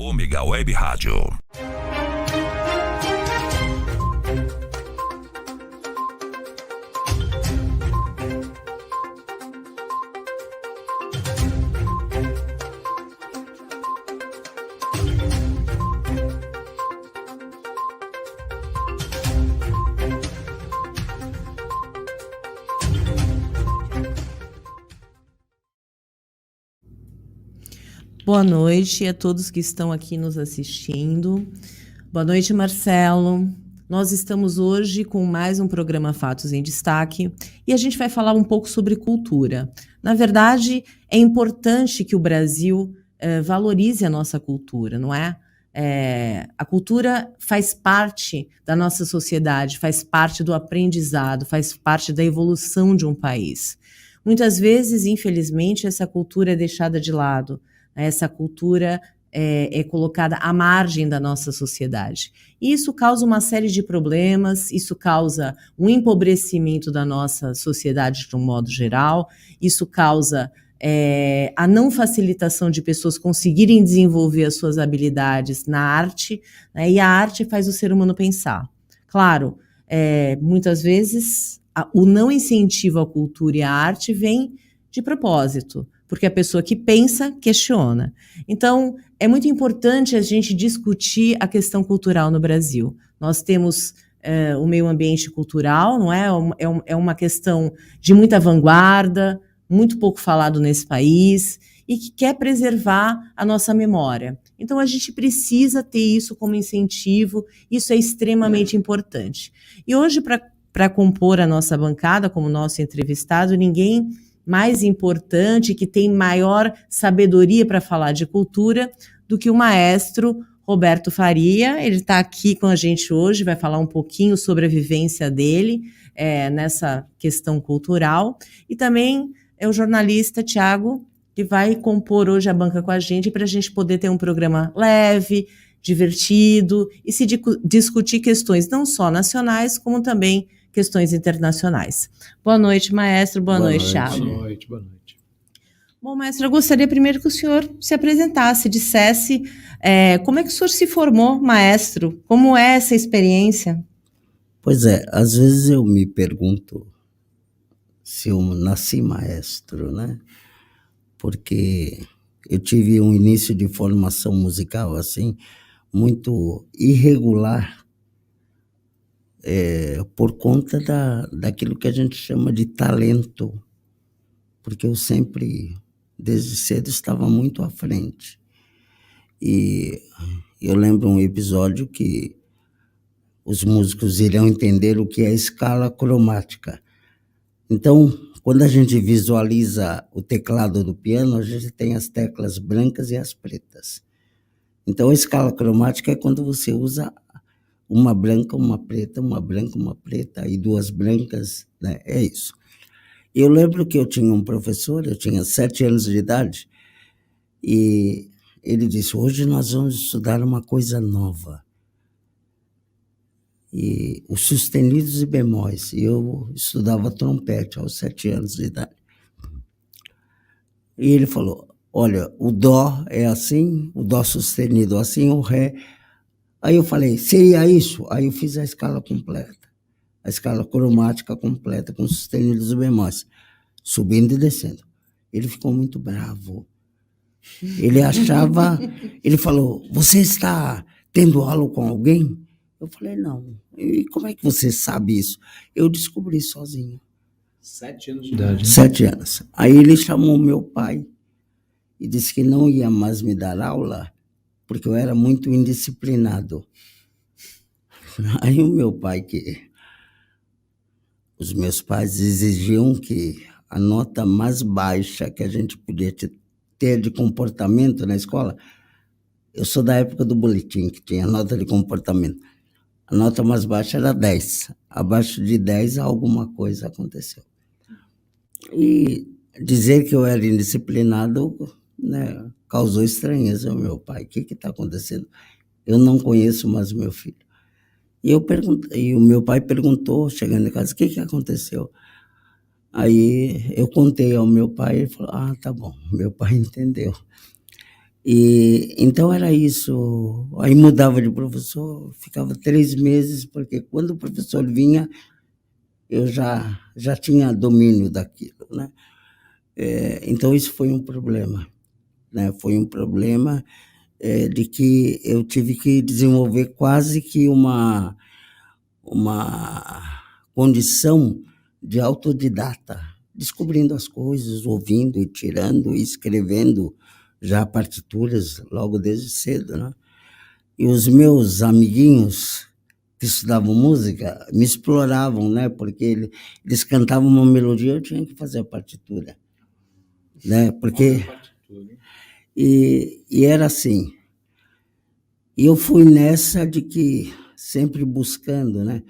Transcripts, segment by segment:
Ômega Web Rádio. Boa noite a todos que estão aqui nos assistindo. Boa noite, Marcelo. Nós estamos hoje com mais um programa Fatos em Destaque e a gente vai falar um pouco sobre cultura. Na verdade, é importante que o Brasil valorize a nossa cultura, não é? A cultura faz parte da nossa sociedade, faz parte do aprendizado, faz parte da evolução de um país. Muitas vezes, infelizmente, essa cultura é deixada de lado. Essa cultura é colocada à margem da nossa sociedade. E isso causa uma série de problemas, isso causa um empobrecimento da nossa sociedade de um modo geral, isso causa a não facilitação de pessoas conseguirem desenvolver as suas habilidades na arte, né, e a arte faz o ser humano pensar. Claro, muitas vezes o não incentivo à cultura e à arte vem de propósito, porque a pessoa que pensa, questiona. Então, é muito importante a gente discutir a questão cultural no Brasil. Nós temos o meio ambiente cultural, não é? É uma questão de muita vanguarda, muito pouco falado nesse país, e que quer preservar a nossa memória. Então, a gente precisa ter isso como incentivo, isso é extremamente importante. E hoje, para compor a nossa bancada, como nosso entrevistado, ninguém mais importante, que tem maior sabedoria para falar de cultura do que o maestro Roberto Faria. Ele está aqui com a gente hoje, vai falar um pouquinho sobre a vivência dele nessa questão cultural. E também é o jornalista Tiago, que vai compor hoje a banca com a gente para a gente poder ter um programa leve, divertido e se discutir questões não só nacionais, como também questões internacionais. Boa noite, maestro. Boa noite, Thiago. Boa noite, boa noite. Bom, maestro, eu gostaria primeiro que o senhor se apresentasse, dissesse como é que o senhor se formou maestro, como é essa experiência? Pois é, às vezes eu me pergunto se eu nasci maestro, né? Porque eu tive um início de formação musical, assim, muito irregular, por conta daquilo que a gente chama de talento, porque eu sempre, desde cedo, estava muito à frente. E eu lembro um episódio que os músicos irão entender o que é escala cromática. Então, quando a gente visualiza o teclado do piano, a gente tem as teclas brancas e as pretas. Então, a escala cromática é quando você usa uma branca, uma preta, uma branca, uma preta e duas brancas, né? É isso. Eu lembro que eu tinha um professor, eu tinha 7 anos de idade, e ele disse, hoje nós vamos estudar uma coisa nova. E os sustenidos e bemóis. E eu estudava trompete aos 7 anos de idade. E ele falou, olha, o dó é assim, o dó sustenido assim, o ré. Aí eu falei, seria isso? Aí eu fiz a escala completa, a escala cromática completa, com sustenidos e bemóis, subindo e descendo. Ele ficou muito bravo. Ele falou, você está tendo aula com alguém? Eu falei, não. E como é que você sabe isso? Eu descobri sozinho. 7 anos de idade. 7 anos. Aí ele chamou meu pai e disse que não ia mais me dar aula porque eu era muito indisciplinado. Aí o meu pai, os meus pais exigiam que a nota mais baixa que a gente podia ter de comportamento na escola, eu sou da época do boletim, que tinha nota de comportamento. A nota mais baixa era 10. Abaixo de 10, alguma coisa aconteceu. E dizer que eu era indisciplinado, né, causou estranheza ao meu pai. O que está acontecendo? Eu não conheço mais o meu filho. E o meu pai perguntou, chegando em casa, o que aconteceu? Aí eu contei ao meu pai, ele falou, tá bom, meu pai entendeu. E então era isso. Aí mudava de professor, ficava 3 meses, porque quando o professor vinha, eu já tinha domínio daquilo, né? Então isso foi um problema, né? Foi um problema de que eu tive que desenvolver quase que uma condição de autodidata, descobrindo as coisas, ouvindo e tirando e escrevendo já partituras logo desde cedo, né? E os meus amiguinhos que estudavam música me exploravam, né? Porque eles cantavam uma melodia, eu tinha que fazer a partitura, né? Porque e era assim. E eu fui nessa de que sempre buscando, né?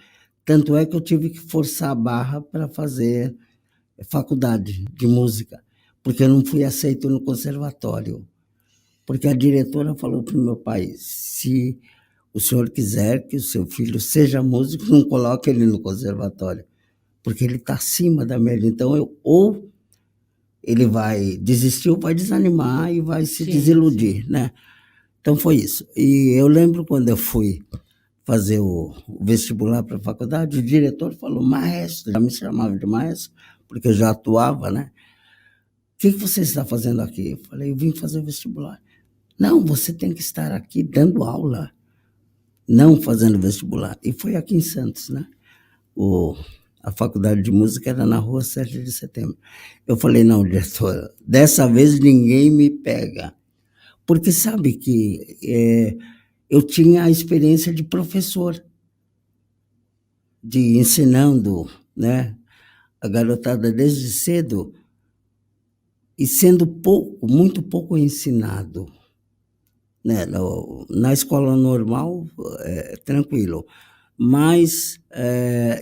Tanto é que eu tive que forçar a barra para fazer faculdade de música, porque eu não fui aceito no conservatório. Porque a diretora falou para o meu pai: se o senhor quiser que o seu filho seja músico, não coloque ele no conservatório, porque ele está acima da média. Então, ou ele vai desistir ou vai desanimar e vai se desiludir, né? Então, foi isso. E eu lembro quando eu fui fazer o vestibular para a faculdade, o diretor falou: maestro, já me chamava de maestro, porque eu já atuava, né? O que você está fazendo aqui? Eu falei: eu vim fazer o vestibular. Não, você tem que estar aqui dando aula, não fazendo vestibular. E foi aqui em Santos, né? A faculdade de música era na rua 7 de setembro. Eu falei: não, diretora, dessa vez ninguém me pega. Porque sabe que eu tinha a experiência de professor, de ensinando, né, a garotada desde cedo e sendo muito pouco ensinado. Né? Na escola normal, tranquilo, mas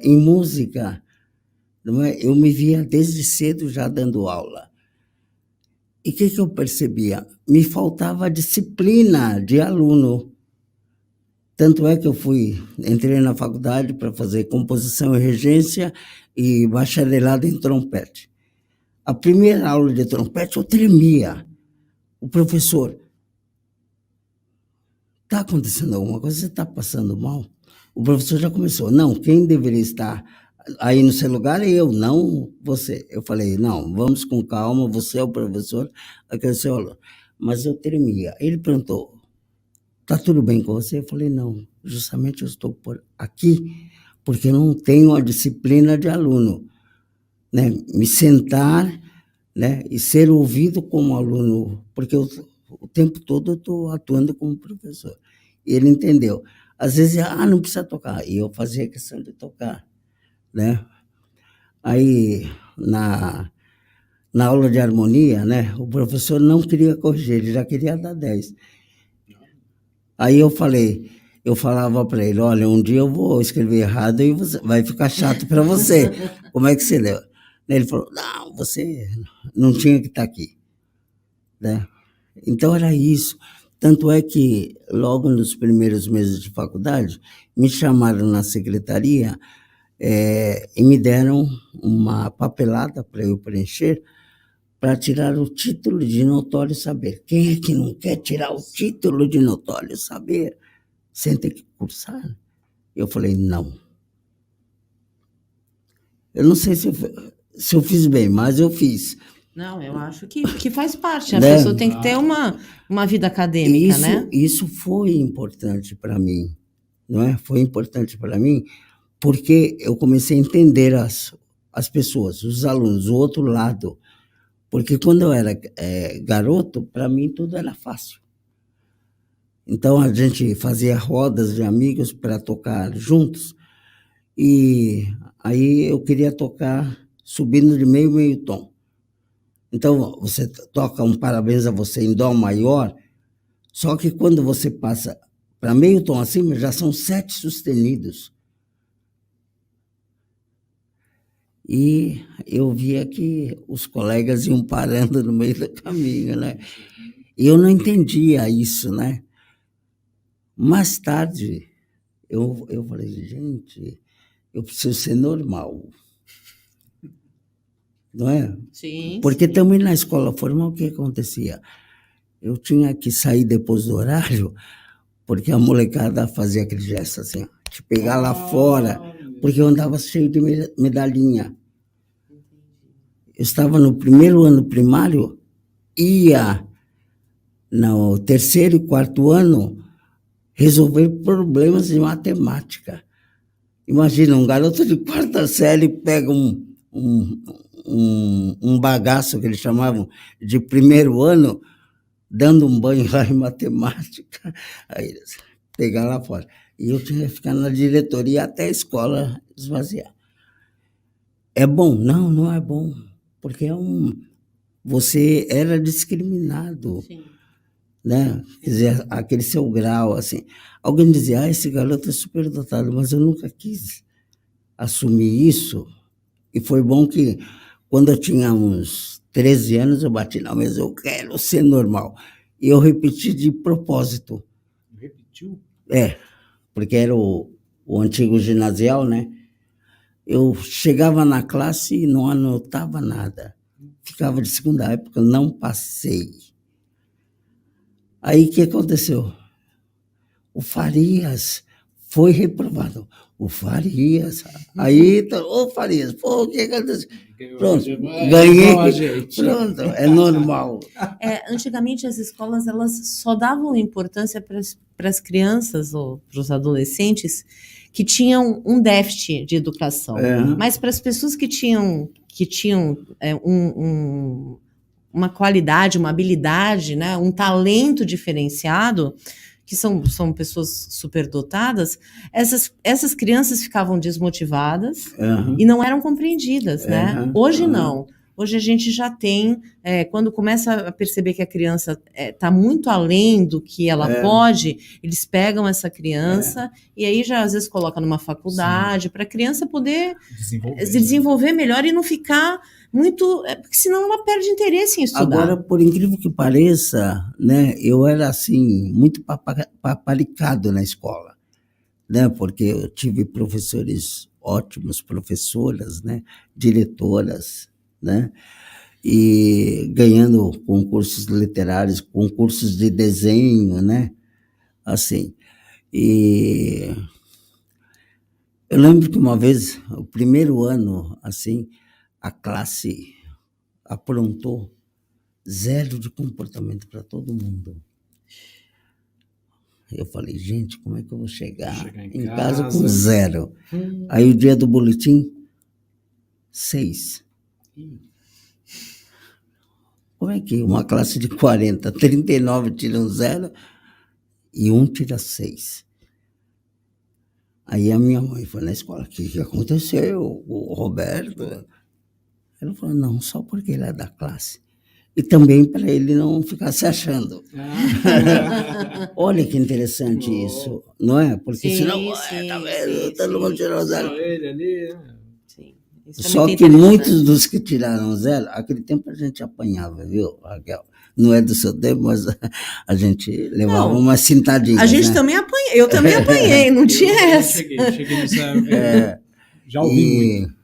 em música, não é? Eu me via desde cedo já dando aula. E o que eu percebia? Me faltava disciplina de aluno. Tanto é que entrei na faculdade para fazer composição e regência e bacharelado em trompete. A primeira aula de trompete eu tremia. O professor: está acontecendo alguma coisa? Você está passando mal? O professor já começou: não, quem deveria estar aí no seu lugar é eu, não você. Eu falei: não, vamos com calma, você é o professor, aquele seu aluno. Mas eu tremia. Ele perguntou: está tudo bem com você? Eu falei: não, justamente eu estou por aqui porque eu não tenho a disciplina de aluno, né? Me sentar, né, e ser ouvido como aluno, porque o tempo todo eu estou atuando como professor. E ele entendeu. Às vezes, não precisa tocar. E eu fazia questão de tocar, né? Aí, na aula de harmonia, né, o professor não queria corrigir, ele já queria dar 10. Aí eu falava para ele: olha, um dia eu vou escrever errado e vai ficar chato para você. Como é que você leu? Ele falou: não, você não tinha que estar aqui, né? Então era isso. Tanto é que logo nos primeiros meses de faculdade me chamaram na secretaria e me deram uma papelada para eu preencher para tirar o título de notório saber. Quem é que não quer tirar o título de notório saber sem ter que cursar? Eu falei: não. Eu não sei se eu fiz bem, mas eu fiz. Não, eu acho que faz parte. A Né? pessoa tem que ter uma vida acadêmica, né? Isso foi importante para mim, não é? Foi importante para mim porque eu comecei a entender as pessoas, os alunos, o outro lado. Porque quando eu era garoto, para mim tudo era fácil. Então a gente fazia rodas de amigos para tocar juntos e aí eu queria tocar subindo de meio tom. Então você toca um parabéns a você em dó maior, só que quando você passa para meio tom acima, já são 7 sustenidos. E eu via que os colegas iam parando no meio do caminho, né? E eu não entendia isso, né? Mais tarde, eu falei: gente, eu preciso ser normal. Não é? Sim. Porque também na escola formal, o que acontecia? eu tinha que sair depois do horário, porque a molecada fazia aquele gesto assim, de pegar lá fora, porque eu andava cheio de medalhinha. Eu estava no primeiro ano primário, ia no terceiro e quarto ano resolver problemas de matemática. Imagina, um garoto de quarta série pega um bagaço que eles chamavam de primeiro ano, dando um banho lá em matemática, aí eles pegaram lá fora. E eu tinha que ficar na diretoria até a escola esvaziar. É bom? Não, não é bom, porque você era discriminado. Sim. Né? Quer dizer, aquele seu grau, assim. Alguém dizia, esse garoto é superdotado, mas eu nunca quis assumir isso. E foi bom que, quando eu tinha uns 13 anos, eu bati na mesa, eu quero ser normal. E eu repeti de propósito. Repetiu? Porque era o antigo ginasial, né? Eu chegava na classe e não anotava nada. Ficava de segunda época, não passei. Aí o que aconteceu? O Farias foi reprovado. O Farias. Aí, ô Farias, pô, o que aconteceu? Pronto, ganhei. Pronto, é normal. Antigamente as escolas elas só davam importância para as crianças ou para os adolescentes que tinham um déficit de educação. Mas para as pessoas que tinham uma qualidade, uma habilidade, né, um talento diferenciado, que são pessoas superdotadas, essas crianças ficavam desmotivadas e não eram compreendidas, né? Hoje não. Hoje a gente já tem, quando começa a perceber que a criança está muito além do que ela pode, eles pegam essa criança e aí já às vezes coloca numa faculdade para a criança poder desenvolver melhor e não ficar muito, porque senão ela perde interesse em estudar. Agora, por incrível que pareça, né, eu era assim muito paparicado na escola, né, porque eu tive professores ótimos, professoras, né, diretoras, né, e ganhando concursos literários, concursos de desenho, né, assim. E eu lembro que uma vez, o primeiro ano, assim, a classe aprontou 0 de comportamento para todo mundo. Eu falei, gente, como é que eu vou chegar em casa com 0? Aí o dia do boletim, 6. Como é que uma classe de 40, 39 tiram 0 e um tira 6? Aí a minha mãe foi na escola, o que aconteceu? O Roberto... Ela falou, não, só porque ele é da classe. E também para ele não ficar se achando. Olha que interessante isso, não é? Porque senão, tá vendo, todo mundo tirou 0. Só ele ali. Sim. Só que muitos dos que tiraram 0, aquele tempo a gente apanhava, viu, Raquel? Não é do seu tempo, mas a gente levava umas cintadinhas. A gente também apanhei, eu também apanhei, não tinha essa. Cheguei nessa... Já ouvi muito.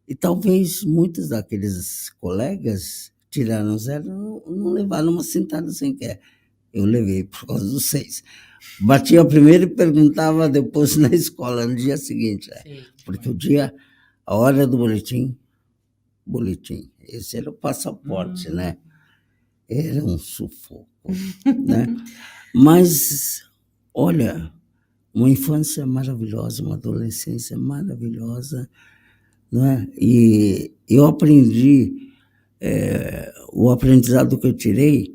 E talvez muitos daqueles colegas tiraram 0 não levaram uma cintada sem quer. Eu levei por causa dos 6. Batia primeiro e perguntava depois na escola, no dia seguinte. Porque a hora do boletim, esse era o passaporte, né? Era um sufoco, né? Mas, olha, uma infância maravilhosa, uma adolescência maravilhosa, não é? E eu aprendi, o aprendizado que eu tirei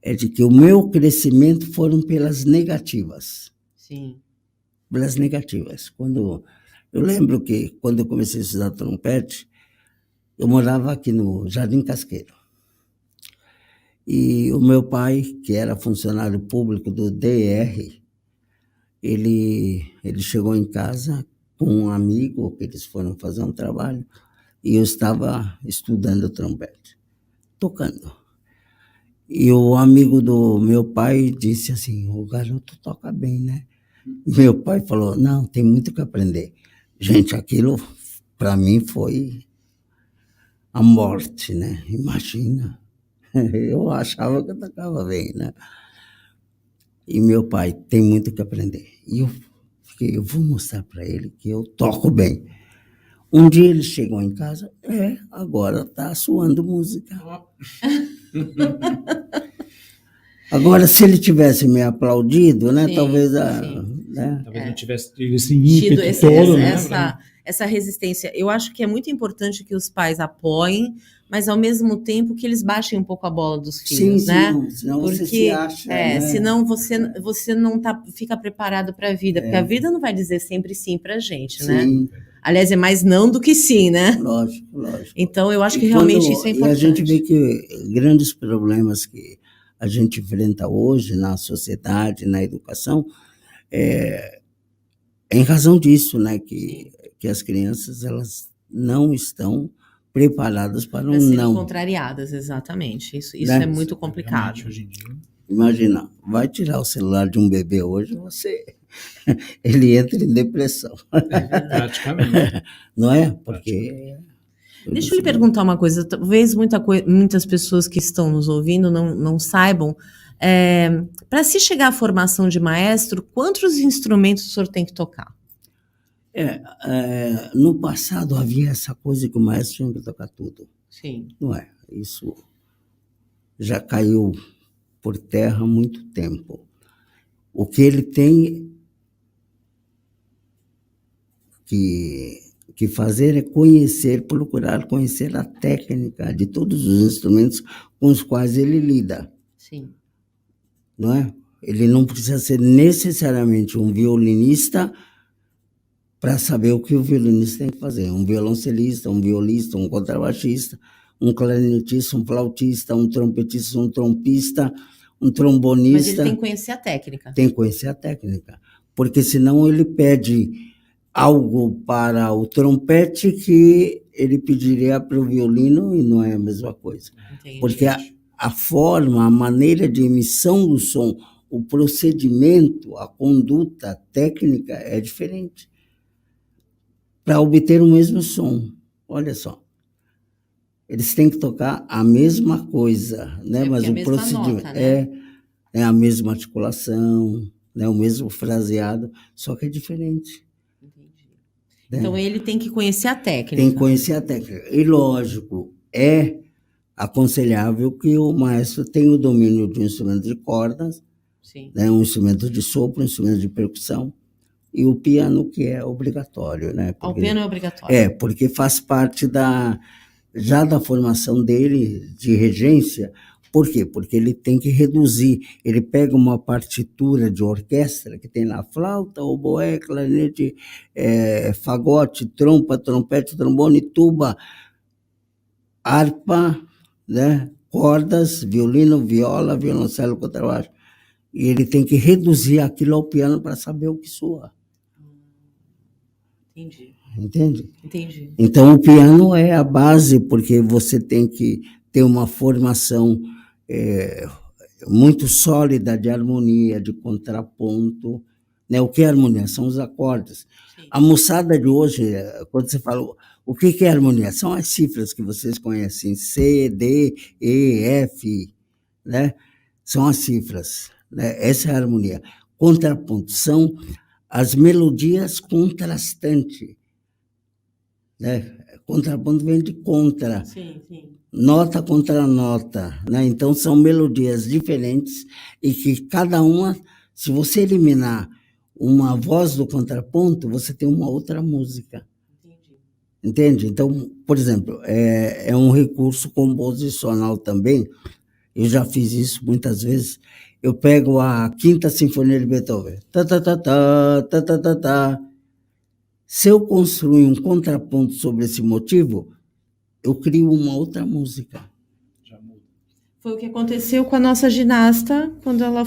é de que o meu crescimento foram pelas negativas. Sim. Pelas negativas. Eu lembro que quando eu comecei a estudar trompete, eu morava aqui no Jardim Casqueiro. E o meu pai, que era funcionário público do DR, ele chegou em casa com um amigo, que eles foram fazer um trabalho, e eu estava estudando trompete, tocando. E o amigo do meu pai disse assim, o garoto toca bem, né? Meu pai falou, não, tem muito que aprender. Gente, aquilo para mim foi a morte, né? Imagina. Eu achava que eu tocava bem, né? E meu pai tem muito que aprender. E eu vou mostrar para ele que eu toco bem. Um dia eles chegam em casa, agora tá soando música. Agora, se ele tivesse me aplaudido, né, Sim, talvez sim. Talvez não tivesse tido esse ímpeto todo, né? Essa resistência. Eu acho que é muito importante que os pais apoiem, mas ao mesmo tempo que eles baixem um pouco a bola dos filhos, né? Senão Porque, você se acha, né? senão você não fica preparado para a vida, porque a vida não vai dizer sempre sim pra gente, né? Aliás, é mais não do que sim, né? Lógico. Então, eu acho que realmente isso é importante. E a gente vê que grandes problemas que a gente enfrenta hoje na sociedade, na educação, é em razão disso, né? Que as crianças elas não estão preparadas para um serem não. contrariadas, exatamente. Isso Né? é muito complicado. Hoje em dia. Imagina, vai tirar o celular de um bebê hoje, ele entra em depressão. Praticamente. Não é? Porque... Deixa eu lhe perguntar uma coisa. Talvez muitas pessoas que estão nos ouvindo não saibam. Para se chegar à formação de maestro, quantos instrumentos o senhor tem que tocar? No passado havia essa coisa que o maestro tinha que tocar tudo. Sim. Não é? Isso já caiu por terra há muito tempo. O que ele tem que fazer é procurar conhecer a técnica de todos os instrumentos com os quais ele lida. Sim. Não é? Ele não precisa ser necessariamente um violinista para saber o que o violinista tem que fazer. Um violoncelista, um violista, um contrabaixista, um clarinetista, um flautista, um trompetista, um trompista, um trombonista. Mas ele tem que conhecer a técnica. Tem que conhecer a técnica. Porque senão ele pede algo para o trompete que ele pediria para o violino e não é a mesma coisa. Entendi. Porque a forma, a maneira de emissão do som, o procedimento, a conduta técnica é diferente. Para obter o mesmo som, olha só, eles têm que tocar a mesma coisa, né? Mas o procedimento nota, né? é a mesma articulação, né? O mesmo fraseado, só que é diferente. Entendi. Né? Então ele tem que conhecer a técnica. Tem que conhecer a técnica. E lógico, é aconselhável que o maestro tenha o domínio de um instrumento de cordas, né? Um instrumento de sopro, um instrumento de percussão. E o piano, que é obrigatório, né? O piano é obrigatório. Porque faz parte já da formação dele de regência. Por quê? Porque ele tem que reduzir. Ele pega uma partitura de orquestra que tem lá flauta, oboé, clarinete, fagote, trompa, trompete, trombone, tuba, harpa, né? Cordas, violino, viola, violoncelo, contrabaixo. E ele tem que reduzir aquilo ao piano para saber o que soa. Entendi. Entende? Entendi. Então, o piano é a base, porque você tem que ter uma formação muito sólida de harmonia, de contraponto. Né? O que é harmonia? São os acordes. Sim. A moçada de hoje, quando você fala o que é harmonia? São as cifras que vocês conhecem, C, D, E, F, né? São as cifras. Né? Essa é a harmonia. Contraponto são as melodias contrastantes. Né? Contraponto vem de contra. Sim, sim. Nota contra nota. Né? Então, são melodias diferentes e que cada uma, se você eliminar uma voz do contraponto, você tem uma outra música. Entendi. Entende? Então, por exemplo, é um recurso composicional também. Eu já fiz isso muitas vezes. Eu pego a Quinta Sinfonia de Beethoven. Tá, tá, tá, tá, tá, tá, tá, tá. Se eu construir um contraponto sobre esse motivo, eu crio uma outra música. Foi o que aconteceu com a nossa ginasta quando ela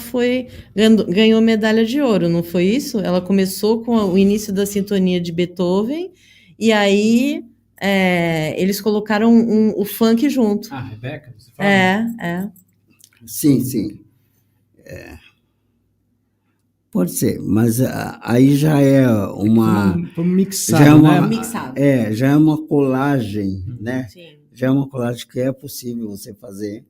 ganhou medalha de ouro, não foi isso? Ela começou com o início da Sinfonia de Beethoven e aí eles colocaram o funk junto. Ah, Rebeca, você fala? Sim. Pode ser, mas aí já é uma... Foi mixado, Mixado. Já é uma colagem, né? Sim. Já é uma colagem que é possível você fazer,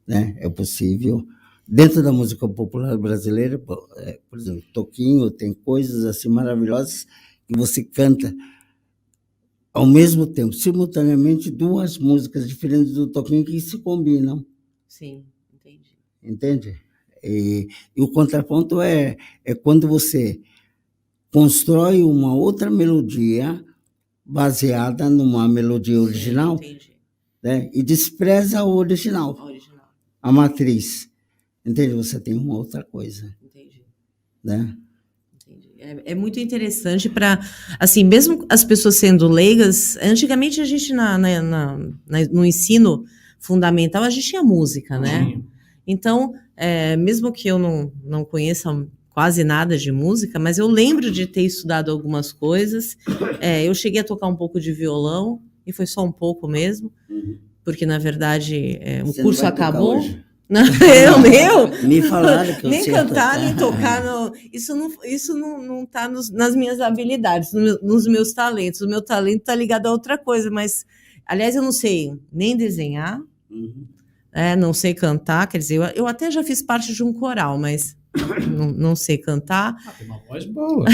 né? É possível. Dentro da música popular brasileira, por exemplo, Toquinho, tem coisas assim maravilhosas que você canta ao mesmo tempo, simultaneamente, duas músicas diferentes do Toquinho que se combinam. Sim, entendi. Entende? E o contraponto é quando você constrói uma outra melodia baseada numa melodia original. Sim, entendi. Né? E despreza a original, a matriz. Entende? Você tem uma outra coisa. Entendi. Né? Entendi. É muito interessante para, assim, mesmo as pessoas sendo leigas, antigamente a gente no ensino fundamental a gente tinha música, né? Então, mesmo que eu não conheça quase nada de música, mas eu lembro de ter estudado algumas coisas. Eu cheguei a tocar um pouco de violão, e foi só um pouco mesmo, porque, na verdade, o curso acabou. Não, me falaram que eu nem cantar, nem tocar, isso não está nas minhas habilidades, nos meus talentos. O meu talento está ligado a outra coisa, mas, aliás, eu não sei nem desenhar, não sei cantar, quer dizer, eu até já fiz parte de um coral, mas não sei cantar. Tem uma voz boa.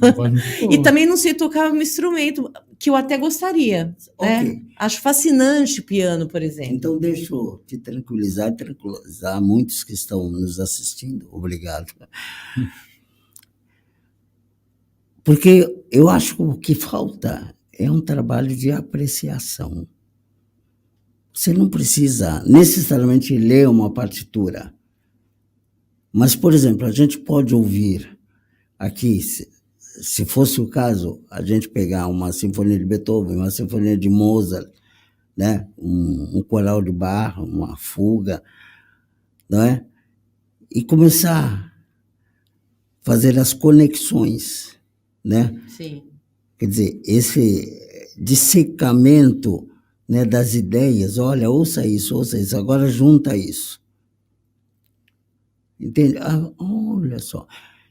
Uma voz muito boa. E também não sei tocar um instrumento, que eu até gostaria. Okay. Acho fascinante o piano, por exemplo. Então, deixa eu te tranquilizar muitos que estão nos assistindo. Obrigado. Porque eu acho que o que falta é um trabalho de apreciação. Você não precisa necessariamente ler uma partitura. Mas, por exemplo, a gente pode ouvir aqui, se fosse o caso, a gente pegar uma sinfonia de Beethoven, uma sinfonia de Mozart, né? um coral de Bach, uma fuga, não é? E começar a fazer as conexões, né? Sim. Quer dizer, esse dissecamento, né, das ideias, olha, ouça isso, agora junta isso. Entende? Olha só.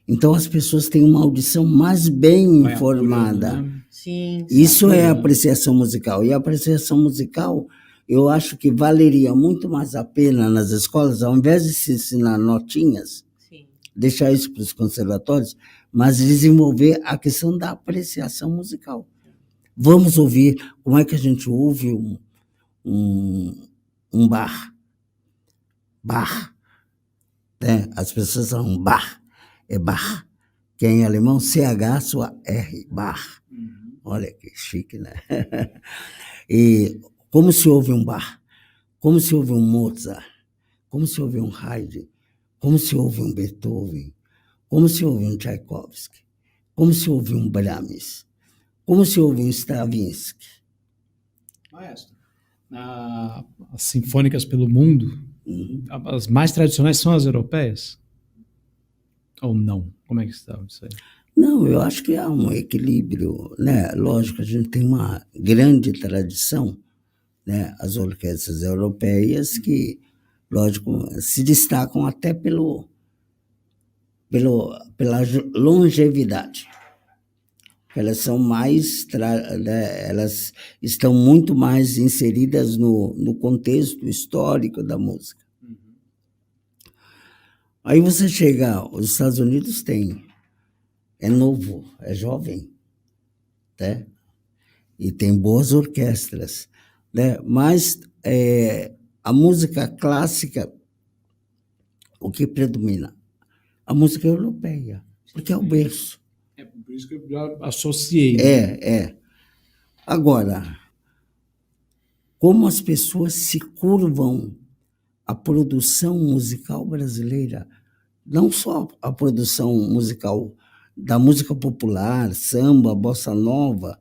Então, as pessoas têm uma audição mais bem informada. Né? Sim. Isso é apreciação musical. E a apreciação musical, eu acho que valeria muito mais a pena nas escolas, ao invés de se ensinar notinhas, deixar isso para os conservatórios, mas desenvolver a questão da apreciação musical. Vamos ouvir como é que a gente ouve um Bach. Bach. Né? As pessoas falam Bach. É Bach, que é em alemão CH-R, Bach. Olha que chique, né? E como se ouve um Bach, como se ouve um Mozart, como se ouve um Haydn, como se ouve um Beethoven, como se ouve um Tchaikovsky, como se ouve um Brahms, como se ouve um Stravinsky. Maestro, as sinfônicas pelo mundo, as mais tradicionais são as europeias? Ou não? Como é que está isso aí? Não, eu acho que há um equilíbrio, né? Lógico, a gente tem uma grande tradição, né? As orquestras europeias que, lógico, se destacam até pela longevidade. Elas são mais, né? Elas estão muito mais inseridas no contexto histórico da música. Aí você chega, os Estados Unidos é novo, é jovem, né? E tem boas orquestras, né? Mas a música clássica, o que predomina? A música europeia, porque é o berço. É por isso que eu já associei. Agora, como as pessoas se curvam à produção musical brasileira, não só a produção musical da música popular, samba, bossa nova,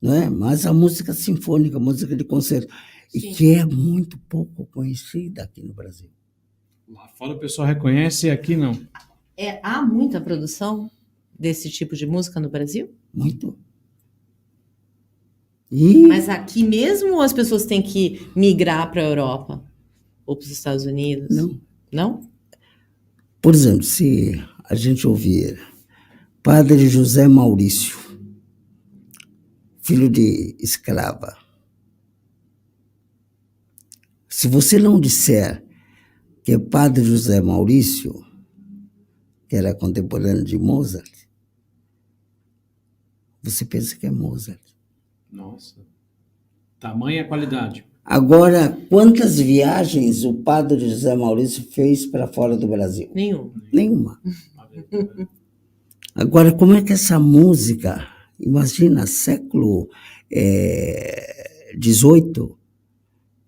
não é? Mas a música sinfônica, a música de concerto, e que é muito pouco conhecida aqui no Brasil. Lá fora o pessoal reconhece e aqui não. Há muita produção desse tipo de música no Brasil? Muito. Mas aqui mesmo as pessoas têm que migrar para a Europa? Ou para os Estados Unidos? Não. Não? Por exemplo, se a gente ouvir Padre José Maurício, filho de escrava, se você não disser que Padre José Maurício, que era contemporâneo de Mozart, você pensa que é Mozart. Nossa. Tamanha qualidade. Agora, quantas viagens o Padre José Maurício fez para fora do Brasil? Nenhuma. Agora, como é que essa música, imagina, século XVIII,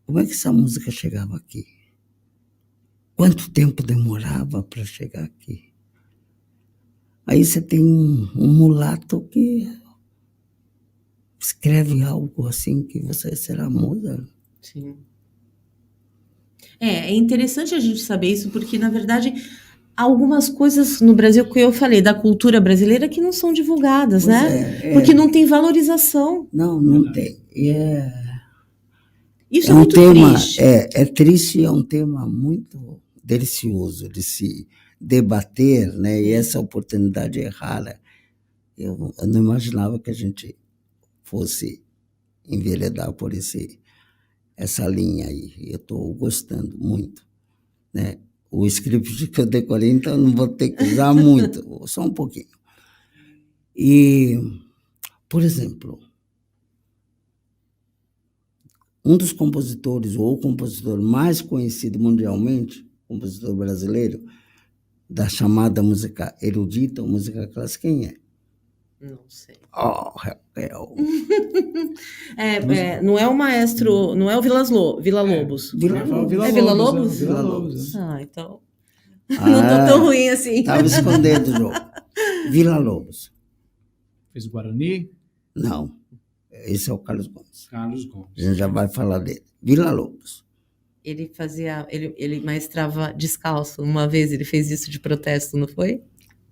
como é que essa música chegava aqui? Quanto tempo demorava para chegar aqui? Aí você tem um mulato que escreve algo assim que você será Mozart. Sim. É interessante a gente saber isso, porque, na verdade, há algumas coisas no Brasil que eu falei, da cultura brasileira, que não são divulgadas, Pois né? Porque não tem valorização. Não tem. E isso é um muito tema, triste. É triste e é um tema muito delicioso de se debater, né? E essa oportunidade é rara. Eu não imaginava que a gente fosse enveredar por essa linha aí. Eu estou gostando muito, né? O script que eu decorei, então não vou ter que usar muito, só um pouquinho. E, por exemplo, um dos compositores, ou o compositor mais conhecido mundialmente, compositor brasileiro, da chamada música erudita, ou música clássica, quem é? Não sei. Oh, Raquel. Não é o maestro, não é o Villa-Lobos. É Villa-Lobos? Villa-Lobos. Ah, então. Não tô tão ruim assim. Estava escondendo o jogo. Villa-Lobos. Fez o Guarani? Não. Esse é o Carlos Gomes. Carlos Gomes. A gente já vai falar dele. Villa-Lobos. Ele maestrava descalço. Uma vez ele fez isso de protesto, não foi?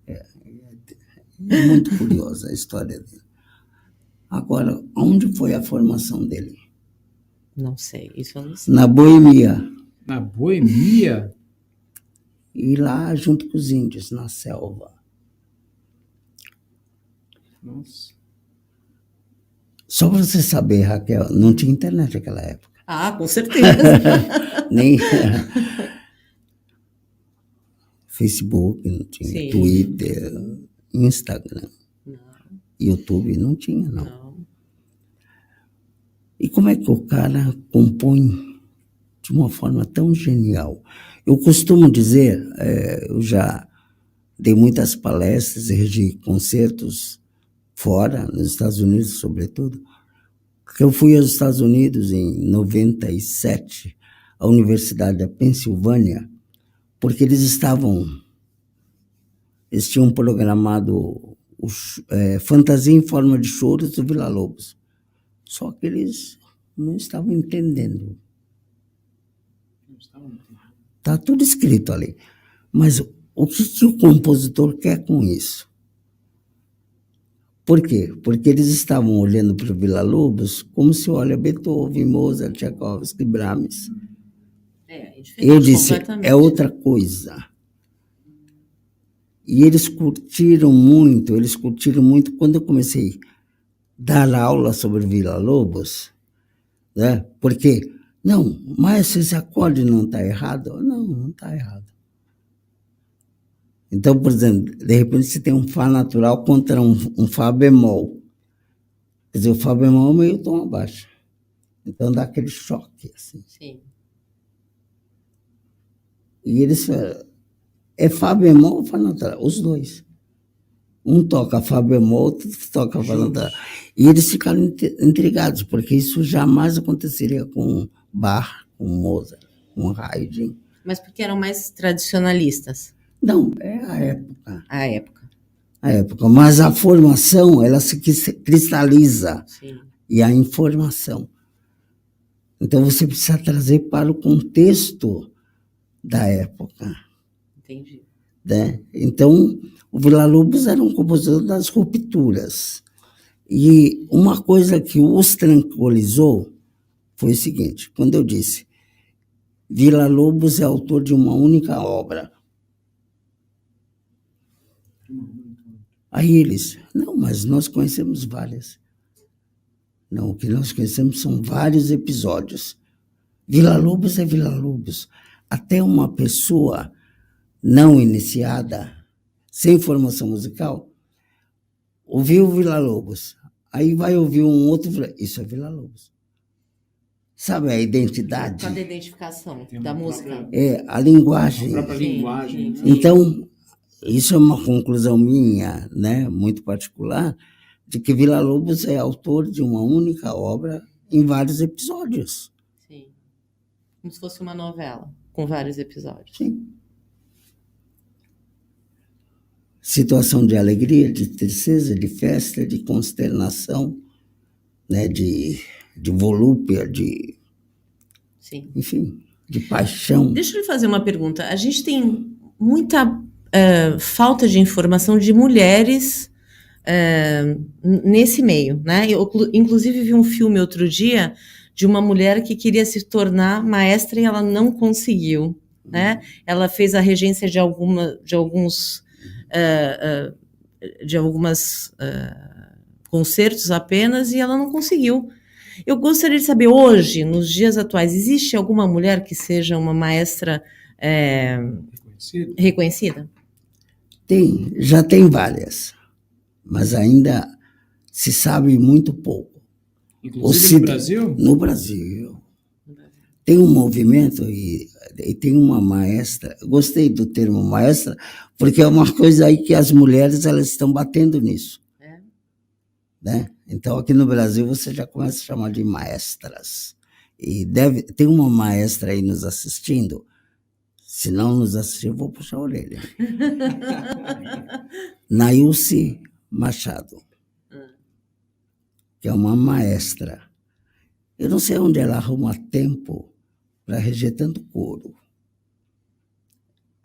É muito curiosa a história dele. Agora, onde foi a formação dele? Não sei, isso eu não sei. Na Boemia. Na Boemia? E lá, junto com os índios, na selva. Nossa. Só para você saber, Raquel, não tinha internet naquela época. Ah, com certeza. Nem Facebook, não tinha. Sim. Twitter, Instagram, Não. YouTube, não tinha, não. E como é que o cara compõe de uma forma tão genial? Eu costumo dizer, eu já dei muitas palestras e regi concertos fora, nos Estados Unidos, sobretudo, porque eu fui aos Estados Unidos em 97, à Universidade da Pensilvânia, porque eles tinham programado Fantasia em Forma de Choros do Villa-Lobos. Só que eles não estavam entendendo. Está tudo escrito ali. Mas o que o compositor quer com isso? Por quê? Porque eles estavam olhando para o Villa-Lobos como se olha Beethoven, Mozart, Tchaikovsky, Brahms. Eu disse, é outra coisa. E eles curtiram muito quando eu comecei a dar aula sobre Villa-Lobos, né? Porque, não, mas esse acorde não está errado? Não está errado. Então, por exemplo, de repente você tem um Fá natural contra um Fá bemol. Quer dizer, o Fá bemol é meio tom abaixo. Então dá aquele choque, assim. Sim. E eles é Fá bemol ou Fá natural? Os dois. Um toca Fá bemol, outro toca Fá natural. E eles ficaram intrigados, porque isso jamais aconteceria com Bach, com Mozart, com Haydn. Mas porque eram mais tradicionalistas? Não, é a época. A época. Mas a formação, ela se cristaliza. Sim. E a informação. Então você precisa trazer para o contexto da época. Entendi. Né? Então, o Villa-Lobos era um compositor das rupturas. E uma coisa que os tranquilizou foi o seguinte, quando eu disse, Villa-Lobos é autor de uma única obra. Aí eles, não, mas nós conhecemos várias. Não, o que nós conhecemos são vários episódios. Villa-Lobos é Villa-Lobos. Até uma pessoa não iniciada, sem formação musical, ouviu o Villa-Lobos. Aí vai ouvir um outro, isso é Villa-Lobos. Sabe a identidade? Cada identificação da música. É, a linguagem. A própria linguagem. Né? Então, isso é uma conclusão minha, né, muito particular, de que Villa-Lobos é autor de uma única obra em vários episódios. Sim. Como se fosse uma novela, com vários episódios. Sim. Situação de alegria, de tristeza, de festa, de consternação, né, de volúpia, Sim. Enfim, de paixão. Deixa eu lhe fazer uma pergunta. A gente tem muita falta de informação de mulheres nesse meio, né? Eu, inclusive, vi um filme outro dia de uma mulher que queria se tornar maestra e ela não conseguiu, né? Ela fez a regência de alguns concertos apenas e ela não conseguiu. Eu gostaria de saber, hoje, nos dias atuais, existe alguma mulher que seja uma maestra reconhecida? Já tem várias, mas ainda se sabe muito pouco. Inclusive no Brasil? No Brasil. Tem um movimento e tem uma maestra, gostei do termo maestra, porque é uma coisa aí que as mulheres elas estão batendo nisso. Né? Então, aqui no Brasil, você já começa a chamar de maestras. E tem uma maestra aí nos assistindo. Se não nos assistir, eu vou puxar a orelha. Nailce Machado, que é uma maestra. Eu não sei onde ela arruma tempo para reger tanto coro.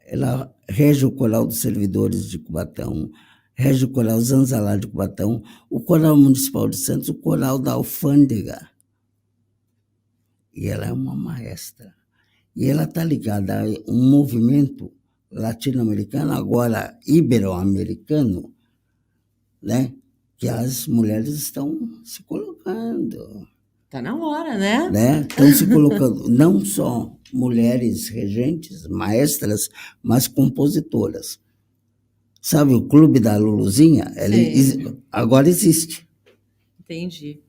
Ela rege o Coral dos Servidores de Cubatão, rege o Coral Zanzalá de Cubatão, o Coral Municipal de Santos, o Coral da Alfândega. E ela é uma maestra. E ela está ligada a um movimento latino-americano, agora ibero-americano, né? Que as mulheres estão se colocando. Está na hora, né? Estão se colocando, não só mulheres regentes, maestras, mas compositoras. Sabe o Clube da Luluzinha? Agora existe. Entendi.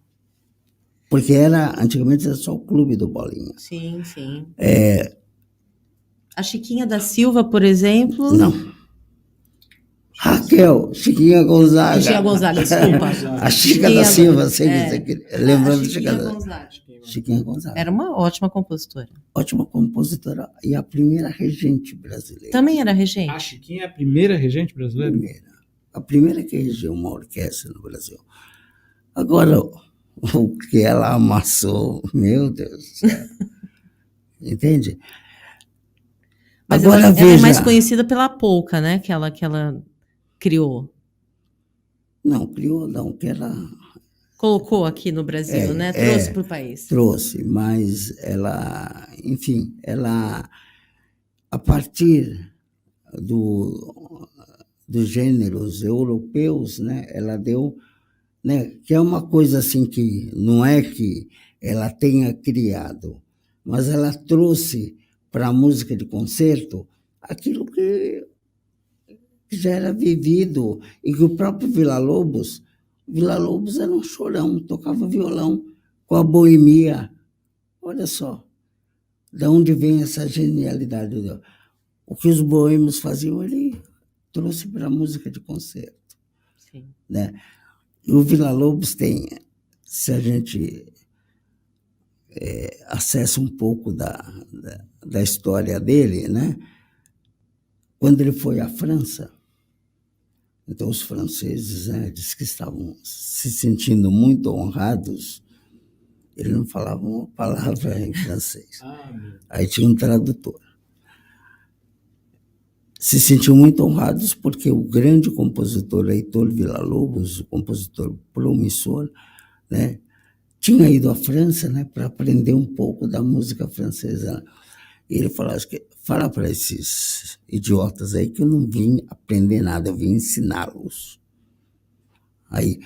Porque antigamente era só o Clube do Bolinha. Sim, sim. A Chiquinha da Silva, por exemplo... Não. Raquel, Chiquinha Gonzaga. Chiquinha Gonzaga, desculpa. A Chica da Silva, lembrando de Chiquinha Gonzaga. Era uma ótima compositora. Ótima compositora e a primeira regente brasileira. Também era regente? A Chiquinha é a primeira regente brasileira? A primeira que regeu uma orquestra no Brasil. Agora, o que ela amassou, meu Deus do céu. Entende? Mas agora, ela é mais conhecida pela polca, né? Que ela criou. Não, criou não, que ela... Colocou aqui no Brasil, né? Trouxe para o país. Trouxe, mas ela, enfim, a partir dos gêneros europeus, né? Ela deu, né? Que é uma coisa assim que não é que ela tenha criado, mas ela trouxe para a música de concerto aquilo que já era vivido e que o próprio Villa-Lobos era um chorão, tocava violão com a boemia. Olha só, de onde vem essa genialidade. O que os boêmios faziam, ele trouxe para a música de concerto. Sim. Né? E o Villa-Lobos tem, se a gente acessa um pouco da história dele, né? Quando ele foi à França, então os franceses, né, diz que estavam se sentindo muito honrados, ele não falava uma palavra em francês. Aí tinha um tradutor. Se sentiam muito honrados porque o grande compositor Heitor Villa-Lobos, o compositor promissor, né, tinha ido à França, né, para aprender um pouco da música francesa. E ele falou, fala para esses idiotas aí que eu não vim aprender nada, eu vim ensiná-los. Aí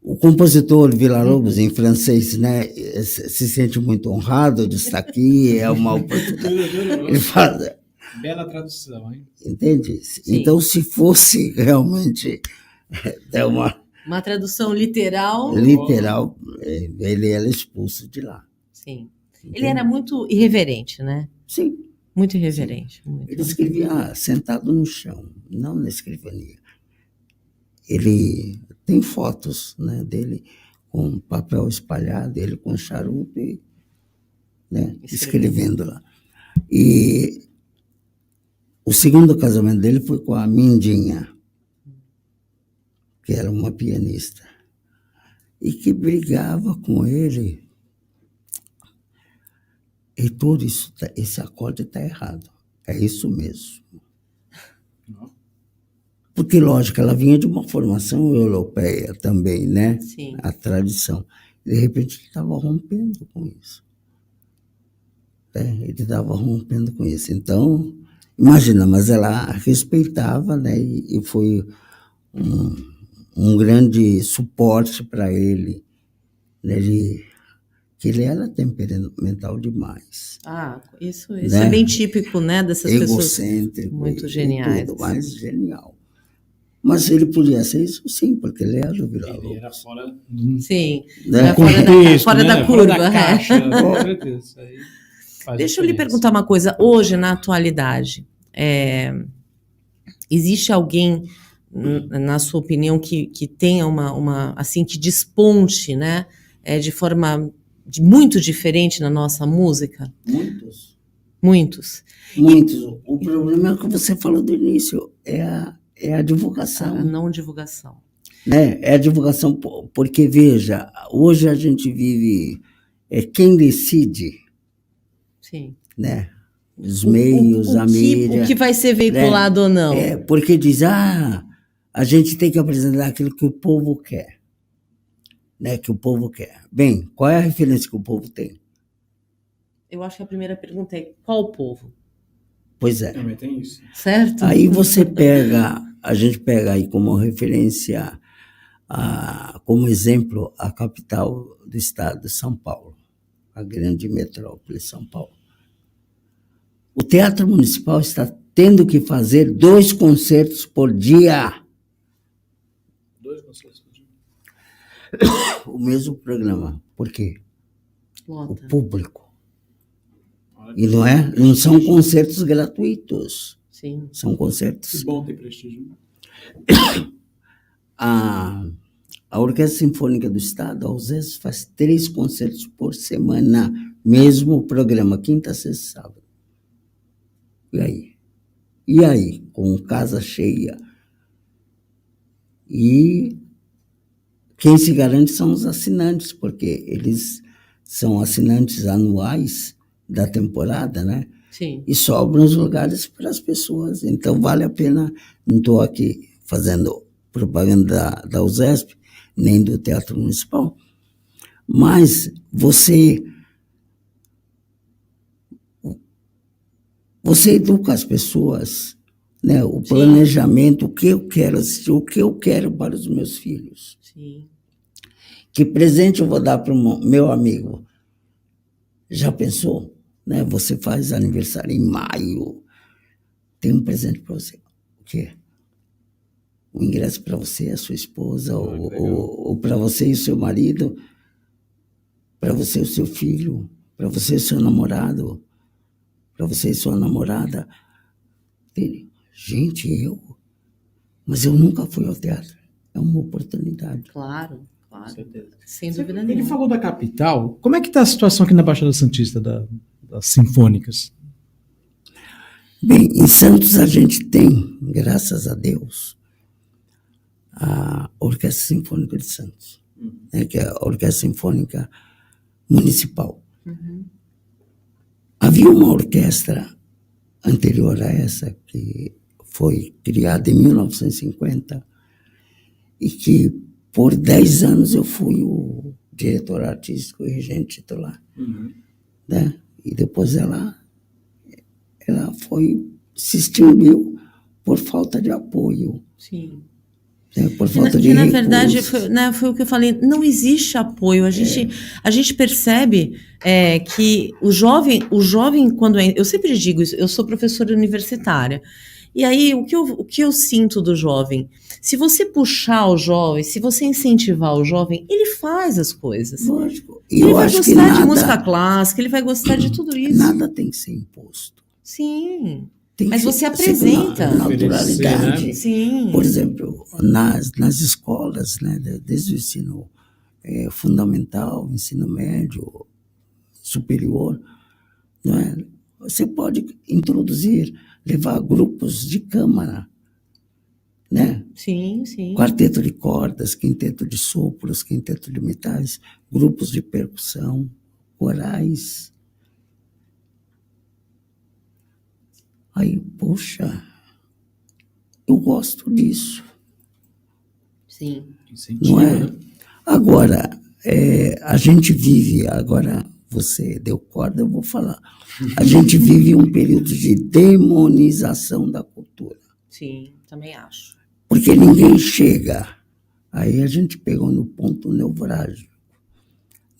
O compositor Villa-Lobos, em francês, né, se sente muito honrado de estar aqui, é uma oportunidade. Ele fala, Bela tradução, hein? entende? Sim. Então, se fosse realmente uma tradução literal, ele era expulso de lá. sim. Entende? Ele era muito irreverente, né? Sim. Muito irreverente. Muito. Ele escrevia sentado no chão, não na escrivania. Ele tem fotos, né, dele com papel espalhado, ele com charuto e, né, escrevendo lá. E o segundo casamento dele foi com a Mindinha, que era uma pianista, e que brigava com ele. E tudo isso, esse acorde está errado. É isso mesmo. Porque, lógico, ela vinha de uma formação europeia também, né? Sim. A tradição. De repente, ele estava rompendo com isso. Ele estava rompendo com isso. Então, imagina, mas ela respeitava, né? E foi um grande suporte para ele. Né? Que ele era temperamental demais. Isso Né? é bem típico, né, dessas egocêntrico, pessoas muito geniais. Tudo mais genial. Mas ele podia ser isso sim, porque ele era do Villa-Lobos. Ele era fora do Sim, né? fora da curva. Fora da caixa, com certeza. Deixa eu lhe perguntar uma coisa. Hoje, na atualidade, existe alguém, na sua opinião, que tenha uma assim, que desponte, né, de forma muito diferente na nossa música? Muitos. O problema é o que você falou do início, é a divulgação. A não divulgação. Né? É a divulgação, porque, veja, hoje a gente vive... quem decide... Sim. Né? Os meios, a mídia... O que vai ser veiculado, né? Ou não. Porque diz, a gente tem que apresentar aquilo que o povo quer. Né? Que o povo quer. Bem, qual é a referência que o povo tem? Eu acho que a primeira pergunta é, qual o povo? Pois é. Também tem isso. Certo? Aí a gente pega aí como referência, como exemplo, a capital do estado de São Paulo, a grande metrópole São Paulo. O Teatro Municipal está tendo que fazer 2 concertos por dia. 2 concertos por dia? O mesmo programa. Por quê? Lota. O público. E não são concertos gratuitos. Sim. São concertos... Que bom ter prestígio. A Orquestra Sinfônica do Estado, a USES, faz 3 concertos por semana. Mesmo programa, quinta, sexta, sábado. E aí? Com casa cheia. E quem se garante são os assinantes, porque eles são assinantes anuais da temporada, né? Sim. E sobram os lugares para as pessoas. Então, vale a pena. Não estou aqui fazendo propaganda da USESP, nem do Teatro Municipal, mas você educa as pessoas, né? O planejamento, o que eu quero assistir, o que eu quero para os meus filhos. Sim. Que presente eu vou dar para o meu amigo? Já pensou? Né? Você faz aniversário em maio, tem um presente para você. O quê? O ingresso para você e a sua esposa, ou para você e o seu marido, para você e o seu filho, para você e o seu namorado, para você e sua namorada. Gente, mas eu nunca fui ao teatro. É uma oportunidade. Claro. Com certeza. Sem dúvida nenhuma. Ele falou da capital. Como é que está a situação aqui na Baixada Santista das sinfônicas? Bem, em Santos a gente tem, graças a Deus, a Orquestra Sinfônica de Santos, né, que é a Orquestra Sinfônica Municipal. Uhum. Havia uma orquestra anterior a essa, que foi criada em 1950, e que por 10 anos eu fui o diretor artístico e regente titular. Uhum. Né? E depois ela se extinguiu por falta de apoio. Sim. Por falta de na recursos. verdade, foi o que eu falei, não existe apoio. A gente percebe que o jovem, quando eu sempre digo isso, eu sou professora universitária, e aí o que eu sinto do jovem? Se você puxar o jovem, se você incentivar o jovem, ele faz as coisas. Lógico. Ele vai gostar de música clássica, ele vai gostar de tudo isso. Nada tem que ser imposto. Sim. Tem Mas que você apresenta. Naturalidade. Né? Sim. Por exemplo, nas escolas, né, desde o ensino fundamental, ensino médio, superior, não é? Você pode introduzir, levar grupos de câmara, né? Sim, sim. Quarteto de cordas, quinteto de sopros, quinteto de metais, grupos de percussão, corais. Aí, poxa, eu gosto disso. Sim. Incentiva, Não é? né? Agora, a gente vive, agora você deu corda, eu vou falar. A gente vive um período de demonização da cultura. Sim, também acho. Porque ninguém chega. Aí a gente pegou no ponto nevrálgico.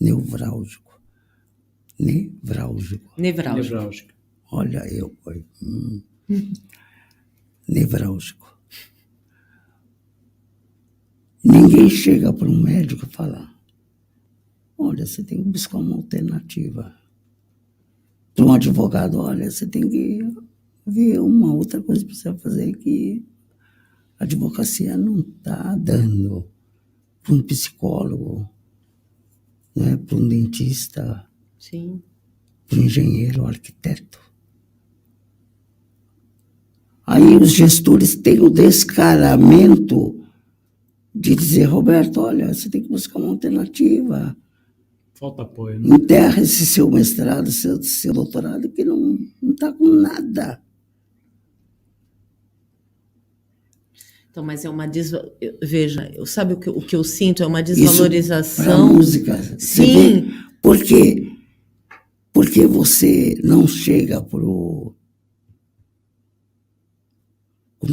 Nevrálgico. Olha, nevrálgico. Ninguém chega para um médico e fala: olha, você tem que buscar uma alternativa. Para um advogado, olha, você tem que ver uma outra coisa para você fazer que a advocacia não está dando. Para um psicólogo, né, para um dentista, Sim. para um engenheiro, arquiteto. Aí os gestores têm o descaramento de dizer: Roberto, olha, você tem que buscar uma alternativa. Falta apoio, né? Enterra esse seu mestrado, seu doutorado, que não está com nada. Então, mas é uma veja, sabe o que eu sinto? É uma desvalorização. Para a música. Sim. Por quê? Porque você não chega com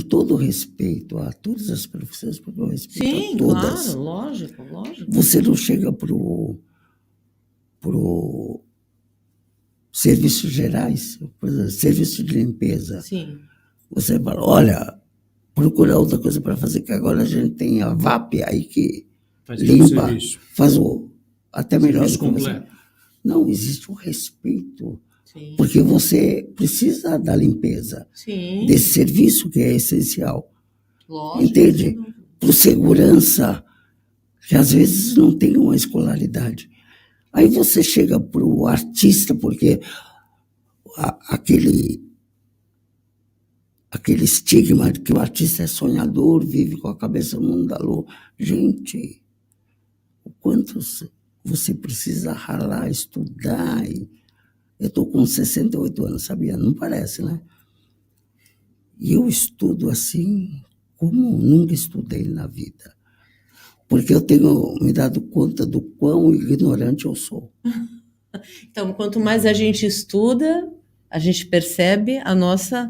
todo respeito a todas as profissões, porque eu respeito a todas. Claro, lógico. Você não chega para serviços gerais, por exemplo, serviço de limpeza. Sim. Você fala: olha, procura outra coisa para fazer, que agora a gente tem a VAP aí que Faz limpa, serviço. faz até melhor Serviço do que você. completo. Não, existe o respeito, Sim. porque você precisa da limpeza, Sim. desse serviço que é essencial. Lógico. Entende? Para segurança, que às vezes não tem uma escolaridade. Aí você chega para o artista, porque aquele estigma de que o artista é sonhador, vive com a cabeça no mundo da lua. Gente, o quanto você precisa ralar, estudar. Eu estou com 68 anos, sabia? Não parece, né? E eu estudo assim como nunca estudei na vida. Porque eu tenho me dado conta do quão ignorante eu sou. Então, quanto mais a gente estuda, a gente percebe a nossa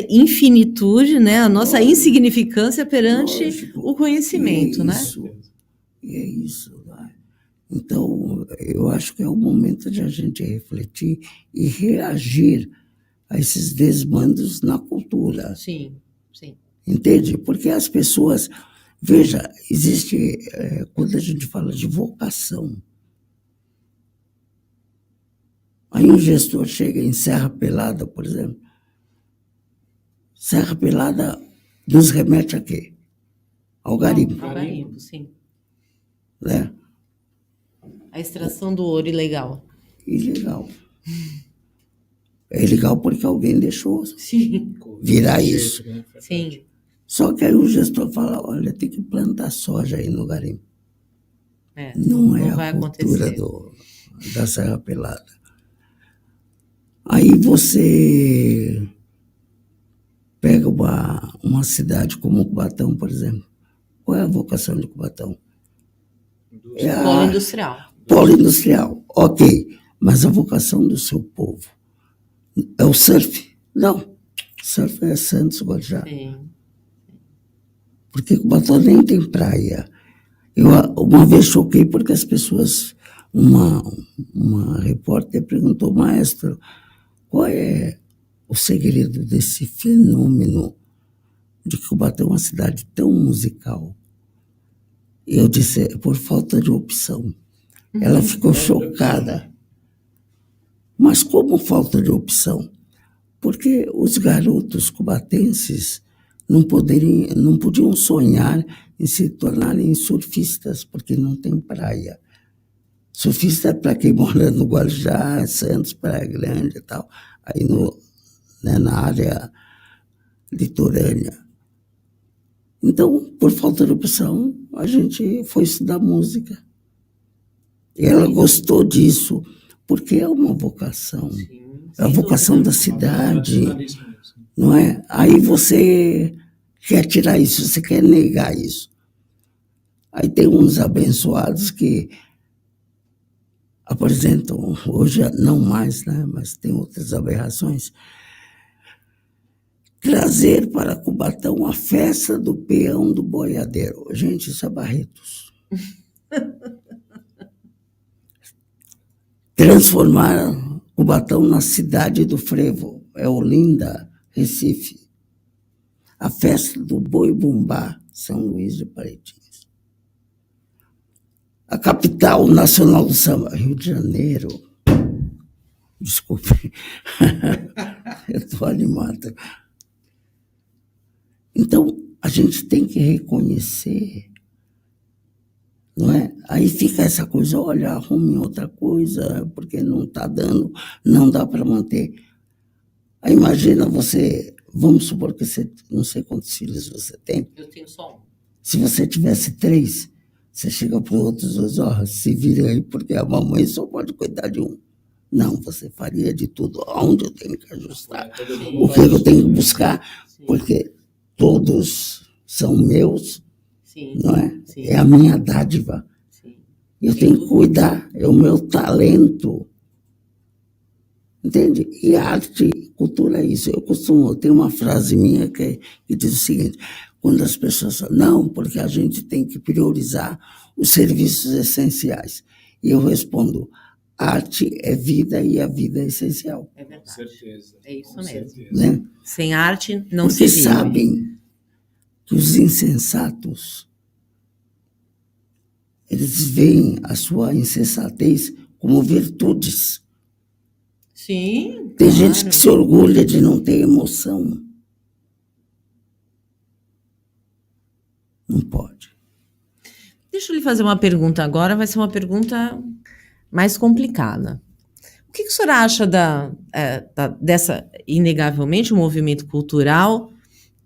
infinitude, né? A nossa insignificância perante o conhecimento, né? E é isso. Né? Então, eu acho que é o momento de a gente refletir e reagir a esses desmandos na cultura. Sim, sim. Entende? Porque as pessoas... Veja, existe... quando a gente fala de vocação, aí um gestor chega em Serra Pelada, por exemplo. Serra Pelada nos remete a quê? Ao garimpo. Ao garimpo, sim. Né? A extração do ouro ilegal. Ilegal. É ilegal porque alguém deixou virar isso. Sim. Só que aí o gestor fala: olha, tem que plantar soja aí no garimpo. Não é a cultura da Serra Pelada. Aí você pega uma cidade como Cubatão, por exemplo. Qual é a vocação de Cubatão? Polo industrial. Polo industrial, ok. Mas a vocação do seu povo é o surf? Não. Surf é Santos, Guarujá. Sim. porque Cubatão nem tem praia. Eu uma vez choquei porque as pessoas, uma repórter perguntou, maestro, qual é o segredo desse fenômeno de que Cubatão é uma cidade tão musical? E eu disse, é por falta de opção. Ela ficou chocada. Mas como falta de opção? Porque os garotos cubatenses não podiam sonhar em se tornarem surfistas, porque não tem praia. Surfista é para quem mora no Guarujá, Santos, Praia Grande e tal, aí na área litorânea. Então, por falta de opção, a gente foi estudar música. E ela gostou disso, porque é uma vocação. É a vocação da cidade, não é? Aí você quer tirar isso, você quer negar isso. Aí tem uns abençoados que apresentam, hoje não mais, né? Mas tem outras aberrações, trazer para Cubatão a festa do peão do boiadeiro. Gente, isso é Barretos. Transformar Cubatão na cidade do frevo. É Olinda, Recife. A festa do boi-bumbá, São Luís de Parintins. A capital nacional do samba, Rio de Janeiro. Desculpe, eu estou animado. Então, a gente tem que reconhecer, não é? Aí fica essa coisa, olha, arrume outra coisa, porque não está dando, não dá para manter. Aí imagina você, vamos supor que você, não sei quantos filhos você tem. Eu tenho só um. Se você tivesse 3, você chega para os outros dois, se vira aí, porque a mamãe só pode cuidar de um. Não, você faria de tudo. Onde eu tenho que ajustar? O que eu tenho que buscar? Sim. Porque todos são meus, Sim. não é? Sim. É a minha dádiva. Sim. Eu tenho que cuidar, é o meu talento. Entende? E arte, cultura é isso. Eu tenho uma frase minha que diz o seguinte, quando as pessoas falam, não, porque a gente tem que priorizar os serviços essenciais. E eu respondo, arte é vida e a vida é essencial. É verdade. Com certeza. É isso Com mesmo. certeza. Né? Sem arte não Porque se vive. sabem que os insensatos, eles veem a sua insensatez como virtudes. Sim, Tem claro. gente que se orgulha de não ter emoção. Não pode. Deixa eu lhe fazer uma pergunta agora, vai ser uma pergunta mais complicada. O que o senhor acha dessa, inegavelmente, um movimento cultural,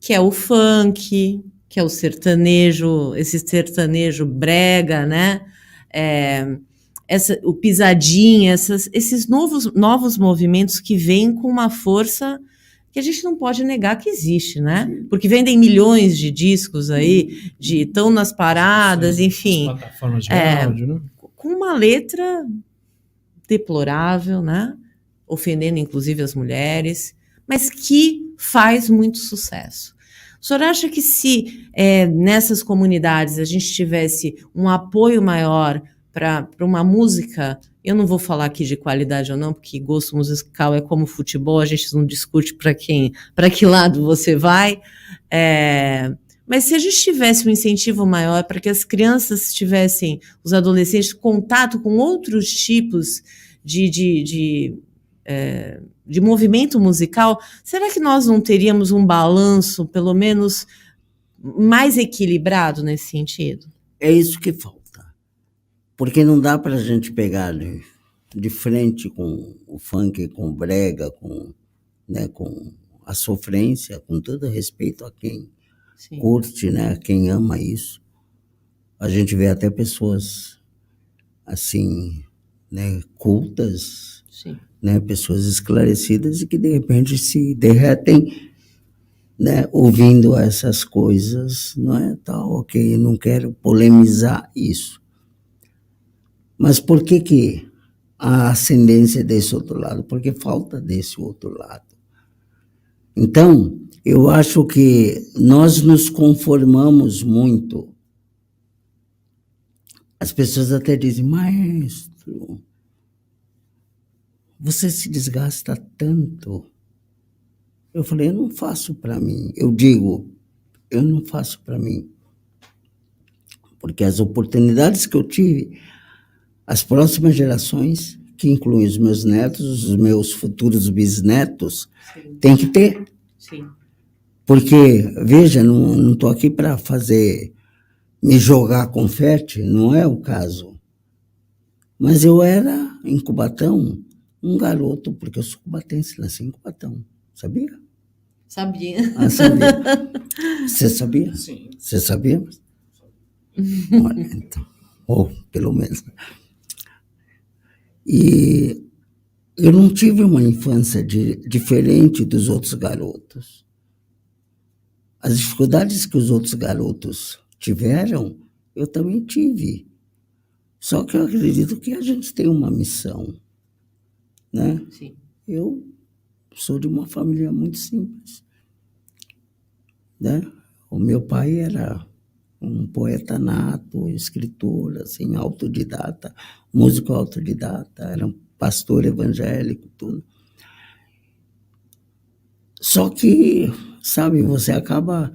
que é o funk, que é o sertanejo, esse sertanejo brega, né? O pisadinha, esses novos movimentos que vêm com uma força que a gente não pode negar que existe, né? Porque vendem milhões de discos aí, estão nas paradas, enfim. As plataformas de áudio, né? Com uma letra deplorável, né? Ofendendo inclusive as mulheres, mas que faz muito sucesso. O senhor acha que se nessas comunidades a gente tivesse um apoio maior para uma música, eu não vou falar aqui de qualidade ou não, porque gosto musical é como futebol, a gente não discute para que lado você vai, mas se a gente tivesse um incentivo maior para que as crianças tivessem, os adolescentes, contato com outros tipos de movimento musical, será que nós não teríamos um balanço, pelo menos, mais equilibrado nesse sentido? É isso que falta. Porque não dá para a gente pegar de frente com o funk, com o brega, com a sofrência, com todo respeito a quem Sim. curte, né, a quem ama isso. A gente vê até pessoas assim, né, cultas, Sim. né, pessoas esclarecidas e que de repente se derretem, né, ouvindo essas coisas, não é? Tal, ok, não quero polemizar isso. Mas por que a ascendência desse outro lado? Porque falta desse outro lado. Então, Eu acho que nós nos conformamos muito. As pessoas até dizem, maestro, você se desgasta tanto. Eu falei, eu não faço para mim. Eu digo, eu não faço para mim. Porque as oportunidades que eu tive, as próximas gerações, que incluem os meus netos, os meus futuros bisnetos, tem que ter. Sim. Porque, veja, não estou aqui para me jogar confete, não é o caso. Mas eu era, em Cubatão, um garoto, porque eu sou cubatense, nasci em Cubatão. Sabia? Sabia. Ah, sabia. Você sabia? Sim. Você sabia? Olha, então. Ou, pelo menos. E eu não tive uma infância diferente dos outros garotos. As dificuldades que os outros garotos tiveram, eu também tive. Só que eu acredito que a gente tem uma missão, né? Sim. Eu sou de uma família muito simples, né? O meu pai era um poeta nato, escritor, assim, autodidata, músico autodidata, era um pastor evangélico, tudo. Só que, sabe, você acaba...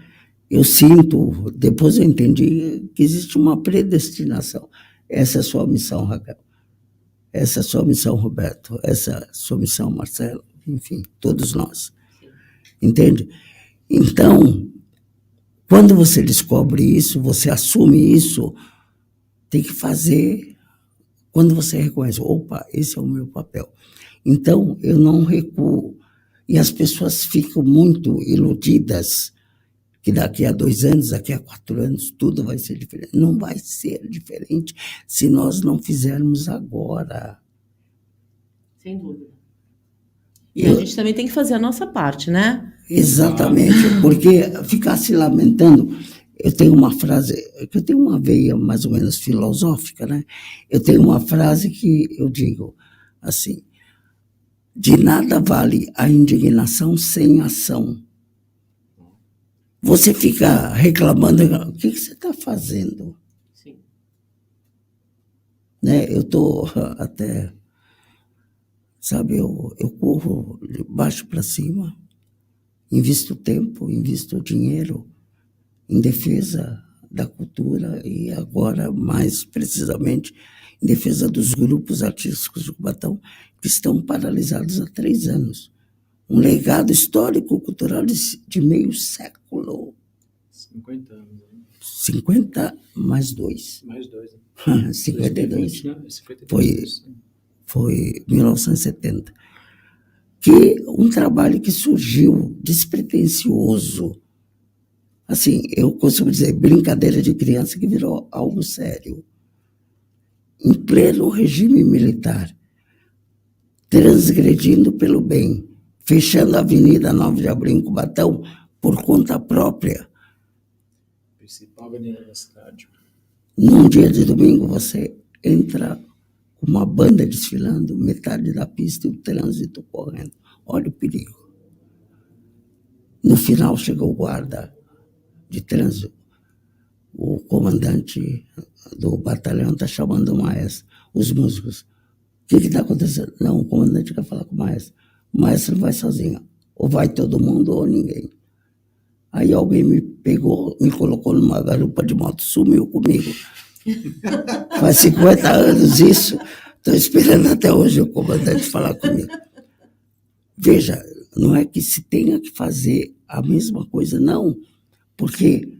Eu sinto, depois eu entendi que existe uma predestinação. Essa é a sua missão, Raquel. Essa é a sua missão, Roberto. Essa é a sua missão, Marcelo. Enfim, todos nós. Entende? Então, quando você descobre isso, você assume isso, tem que fazer... Quando você reconhece, opa, esse é o meu papel. Então, eu não recuo. E as pessoas ficam muito iludidas que daqui a 2 anos, daqui a 4 anos, tudo vai ser diferente. Não vai ser diferente se nós não fizermos agora. Sem dúvida. E a gente também tem que fazer a nossa parte, né? Exatamente, porque ficar se lamentando... Eu tenho uma frase, eu tenho uma veia mais ou menos filosófica, né? Eu tenho uma frase que eu digo assim, de nada vale a indignação sem ação. Você fica reclamando, o que você está fazendo? Sim. Né? Eu estou até, sabe, eu corro de baixo para cima, invisto tempo, invisto dinheiro em defesa da cultura e agora, mais precisamente, em defesa dos grupos artísticos de Cubatão que estão paralisados há 3 anos. Um legado histórico-cultural de meio século. 50 anos. Né? 50 mais 2. Mais 2. Né? 52. 52. Foi 1970. Que um trabalho que surgiu despretensioso. Assim, eu costumo dizer, brincadeira de criança que virou algo sério. Em pleno regime militar, transgredindo pelo bem, fechando a Avenida 9 de Abril em Cubatão por conta própria. Principal avenida da cidade. Num dia de domingo, você entra com uma banda desfilando, metade da pista e o trânsito correndo. Olha o perigo. No final, chegou o guarda de trânsito. O comandante do batalhão está chamando o maestro, os músicos. O que está acontecendo? Não, o comandante quer falar com o maestro. O maestro vai sozinho. Ou vai todo mundo ou ninguém. Aí alguém me pegou, me colocou numa garupa de moto, sumiu comigo. Faz 50 anos isso. Estou esperando até hoje o comandante falar comigo. Veja, não é que se tenha que fazer a mesma coisa, não. Porque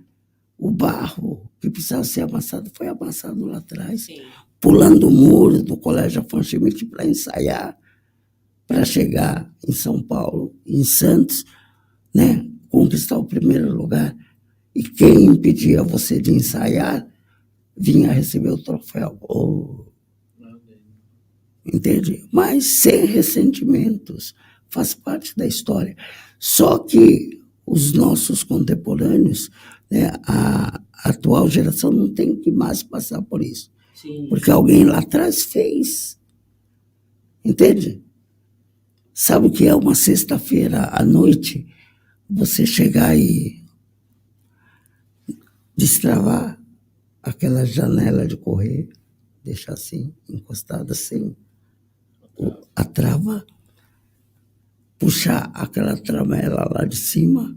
o barro que precisava ser amassado foi amassado lá atrás. Sim. Pulando o muro do Colégio Afonso Schmidt para ensaiar, para chegar em São Paulo, em Santos, né, conquistar o primeiro lugar. E quem impedia você de ensaiar vinha receber o troféu. Oh. Entende? Mas sem ressentimentos. Faz parte da história. Só que os nossos contemporâneos, né, a atual geração não tem que mais passar por isso. Sim. Porque alguém lá atrás fez. Entende? Sabe o que é uma sexta-feira à noite você chegar e destravar aquela janela de correr, deixar assim, encostada assim, a trava, puxar aquela tramela lá de cima,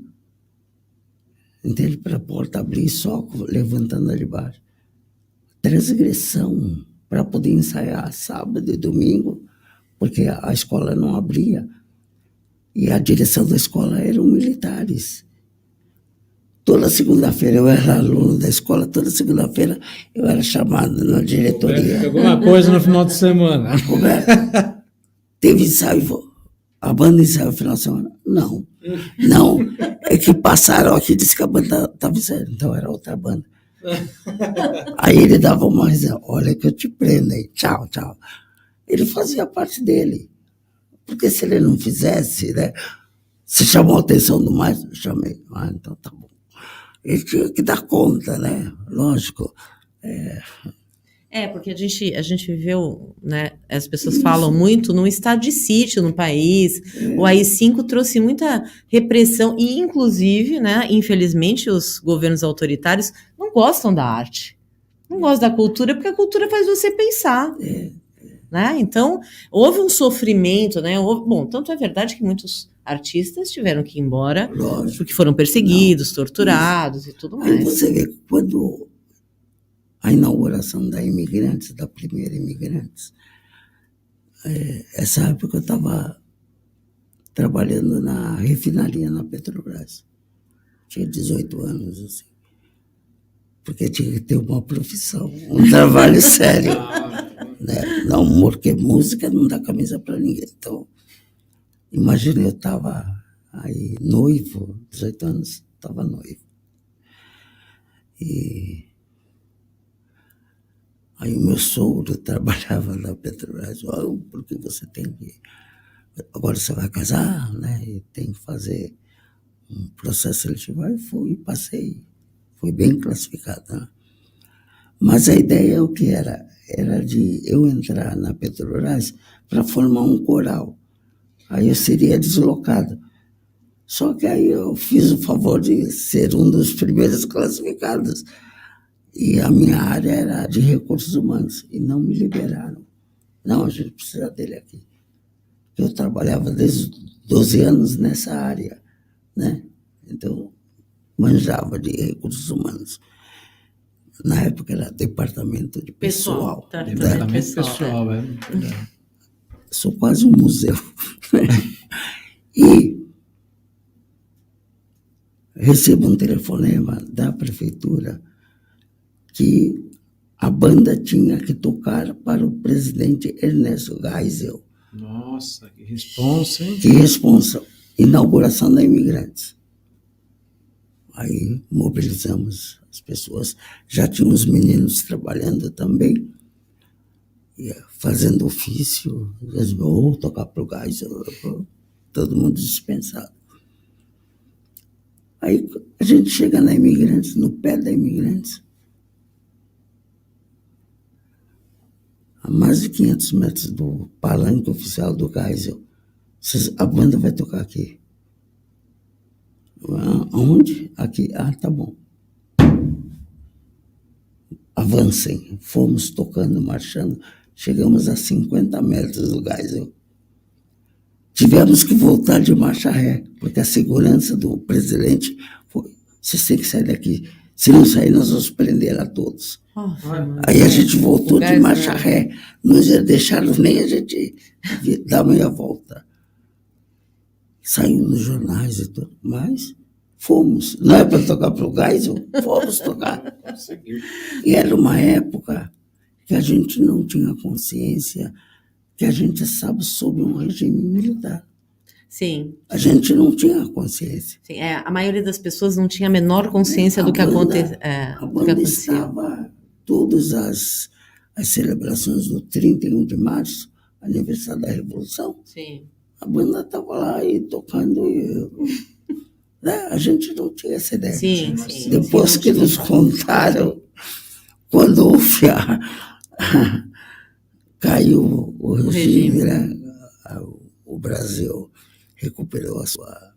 entende? Para a porta abrir só levantando a de baixo. Transgressão para poder ensaiar sábado e domingo, porque a escola não abria. E a direção da escola eram militares. Toda segunda-feira eu era aluno da escola, toda segunda-feira eu era chamado na diretoria. Alguma coisa no final de semana. Teve ensaio, a banda ensaiou no final de semana? Não. Não, é que passaram aqui e disse que a banda estava ensaiando, então era outra banda. Aí ele dava uma risada, olha que eu te prendo aí, tchau, tchau. Ele fazia parte dele, porque se ele não fizesse, né? Se chamou a atenção do mais, eu chamei. Ah, então tá bom. Ele tinha que dar conta, né? Lógico. Porque a gente viveu, né? As pessoas falam muito num estado de sítio no país. O AI-5 trouxe muita repressão e, inclusive, né? Infelizmente, os governos autoritários não gostam da arte, não gostam da cultura, porque a cultura faz você pensar. Né? Então, houve um sofrimento, né? Bom, tanto é verdade que muitos artistas tiveram que ir embora, Lógico. porque foram perseguidos, torturados e tudo mais. Aí você vê que quando a inauguração da Imigrantes, da primeira Imigrantes, essa época eu estava trabalhando na refinaria na Petrobras. Tinha 18 anos, assim. Porque tinha que ter uma profissão, um trabalho sério. Né? Não, porque música não dá camisa para ninguém. Então, imagina, eu estava aí noivo, 18 anos, estava noivo. E aí o meu sogro trabalhava na Petrobras. Porque você tem que... Agora você vai casar, né? E tem que fazer um processo seletivo. Aí fui, passei. Foi bem classificado, né? Mas a ideia o que era? Era de eu entrar na Petrobras para formar um coral. Aí eu seria deslocado. Só que aí eu fiz o favor de ser um dos primeiros classificados. E a minha área era de recursos humanos. E não me liberaram. Não, a gente precisa dele aqui. Eu trabalhava desde 12 anos nessa área, né? Então, manjava de recursos humanos. Na época era departamento de pessoal. Departamento pessoal, Sou quase um museu. E recebo um telefonema da prefeitura que a banda tinha que tocar para o presidente Ernesto Geisel. Nossa, que responsa, hein? Que responsa. Inauguração da Imigrantes. Aí mobilizamos as pessoas. Já tinha uns meninos trabalhando também, fazendo ofício. Eles vão tocar para o Geisel. Todo mundo dispensado. Aí a gente chega na Imigrantes, no pé da Imigrantes, a mais de 500 metros do palanque oficial do Geisel. A banda vai tocar aqui. Aonde? Aqui. Ah, tá bom. Avancem. Fomos tocando, marchando. Chegamos a 50 metros do Geisel. Tivemos que voltar de marcha ré, porque a segurança do presidente foi: vocês têm que sair daqui. Se não sair, nós vamos prender a todos. Aí a gente voltou de marcha ré. Não deixaram nem a gente dar meia volta. Saiu nos jornais e tudo, mas fomos. Não é para tocar para o Geisel, fomos tocar. E era uma época que a gente não tinha consciência que a gente estava sob um regime militar. Sim. A gente não tinha consciência. Sim, a maioria das pessoas não tinha a menor consciência do que acontecia. A banda estava, todas as celebrações do 31 de março, aniversário da Revolução. Sim. A banda estava lá e tocando. Né? A gente não tinha essa ideia. Sim. Depois que nos contaram, quando houve caiu o regime, né? O Brasil recuperou a sua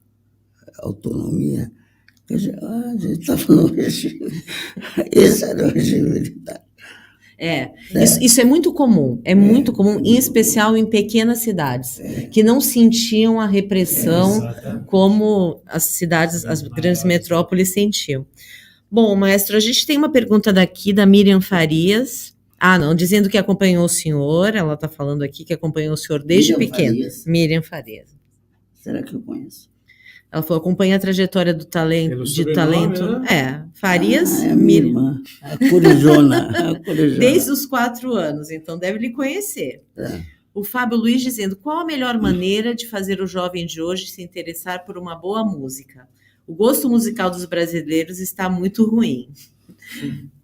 autonomia, a gente estava no regime. Esse era o regime militar. Isso é muito comum, muito comum, em especial em pequenas cidades, que não sentiam a repressão como as cidades, as grandes metrópoles sentiam. Bom, maestro, a gente tem uma pergunta daqui da Miriam Farias. Não, dizendo que acompanhou o senhor, ela está falando aqui que acompanhou o senhor desde pequeno. Miriam Farias. Será que eu conheço? Ela falou, acompanha a trajetória do talento, né? Farias. Minha irmã, a Corizona. Desde os 4 anos, então deve lhe conhecer. O Fábio Luiz dizendo, qual a melhor maneira de fazer o jovem de hoje se interessar por uma boa música? O gosto musical dos brasileiros está muito ruim.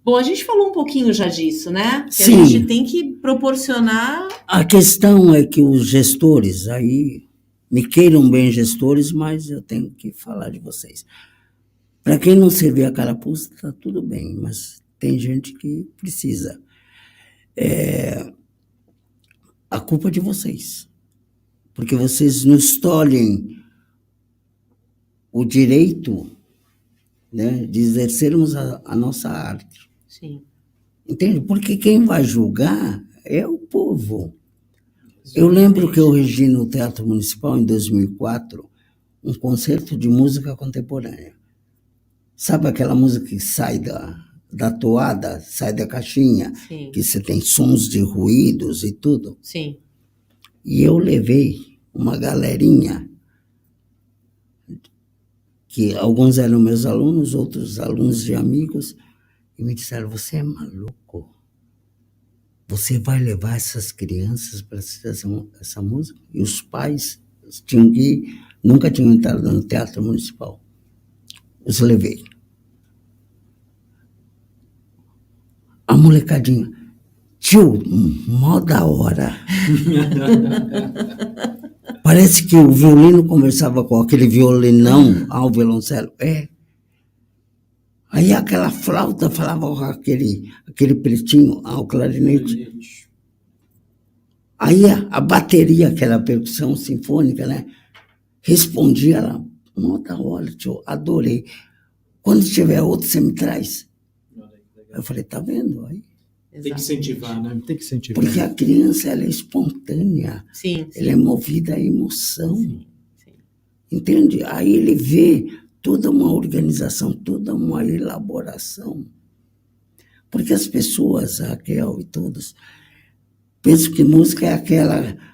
Bom, a gente falou um pouquinho já disso, né? Que Sim. A gente tem que proporcionar... A questão é que os gestores aí, me queiram bem gestores, mas eu tenho que falar de vocês. Para quem não servir a carapuça, está tudo bem, mas tem gente que precisa. A culpa é de vocês, porque vocês nos tolhem o direito, né, de exercermos a nossa arte. Sim. Entende? Porque quem vai julgar é o povo. Eu lembro que eu regi no Teatro Municipal, em 2004, um concerto de música contemporânea. Sabe aquela música que sai da toada, sai da caixinha, Sim. que você tem sons de ruídos e tudo? Sim. E eu levei uma galerinha, que alguns eram meus alunos, outros alunos de amigos, e me disseram, você é maluco? Você vai levar essas crianças para assistir essa música? E os pais nunca tinham entrado no Teatro Municipal. Os levei. A molecadinha, tio, mó da hora. Parece que o violino conversava com aquele violinão, o violoncelo. Aí aquela flauta falava com aquele pretinho, o clarinete. Aí a bateria, aquela percussão sinfônica, né? Respondia lá, nota, olha, tio, adorei. Quando tiver outro, você me traz. Eu falei, tá vendo aí? Tem que incentivar, né? Tem que incentivar. Porque a criança, ela é espontânea. Sim. Ela é movida à emoção. Sim. Entende? Aí ele vê toda uma organização, toda uma elaboração. Porque as pessoas, a Raquel e todos, pensam que música é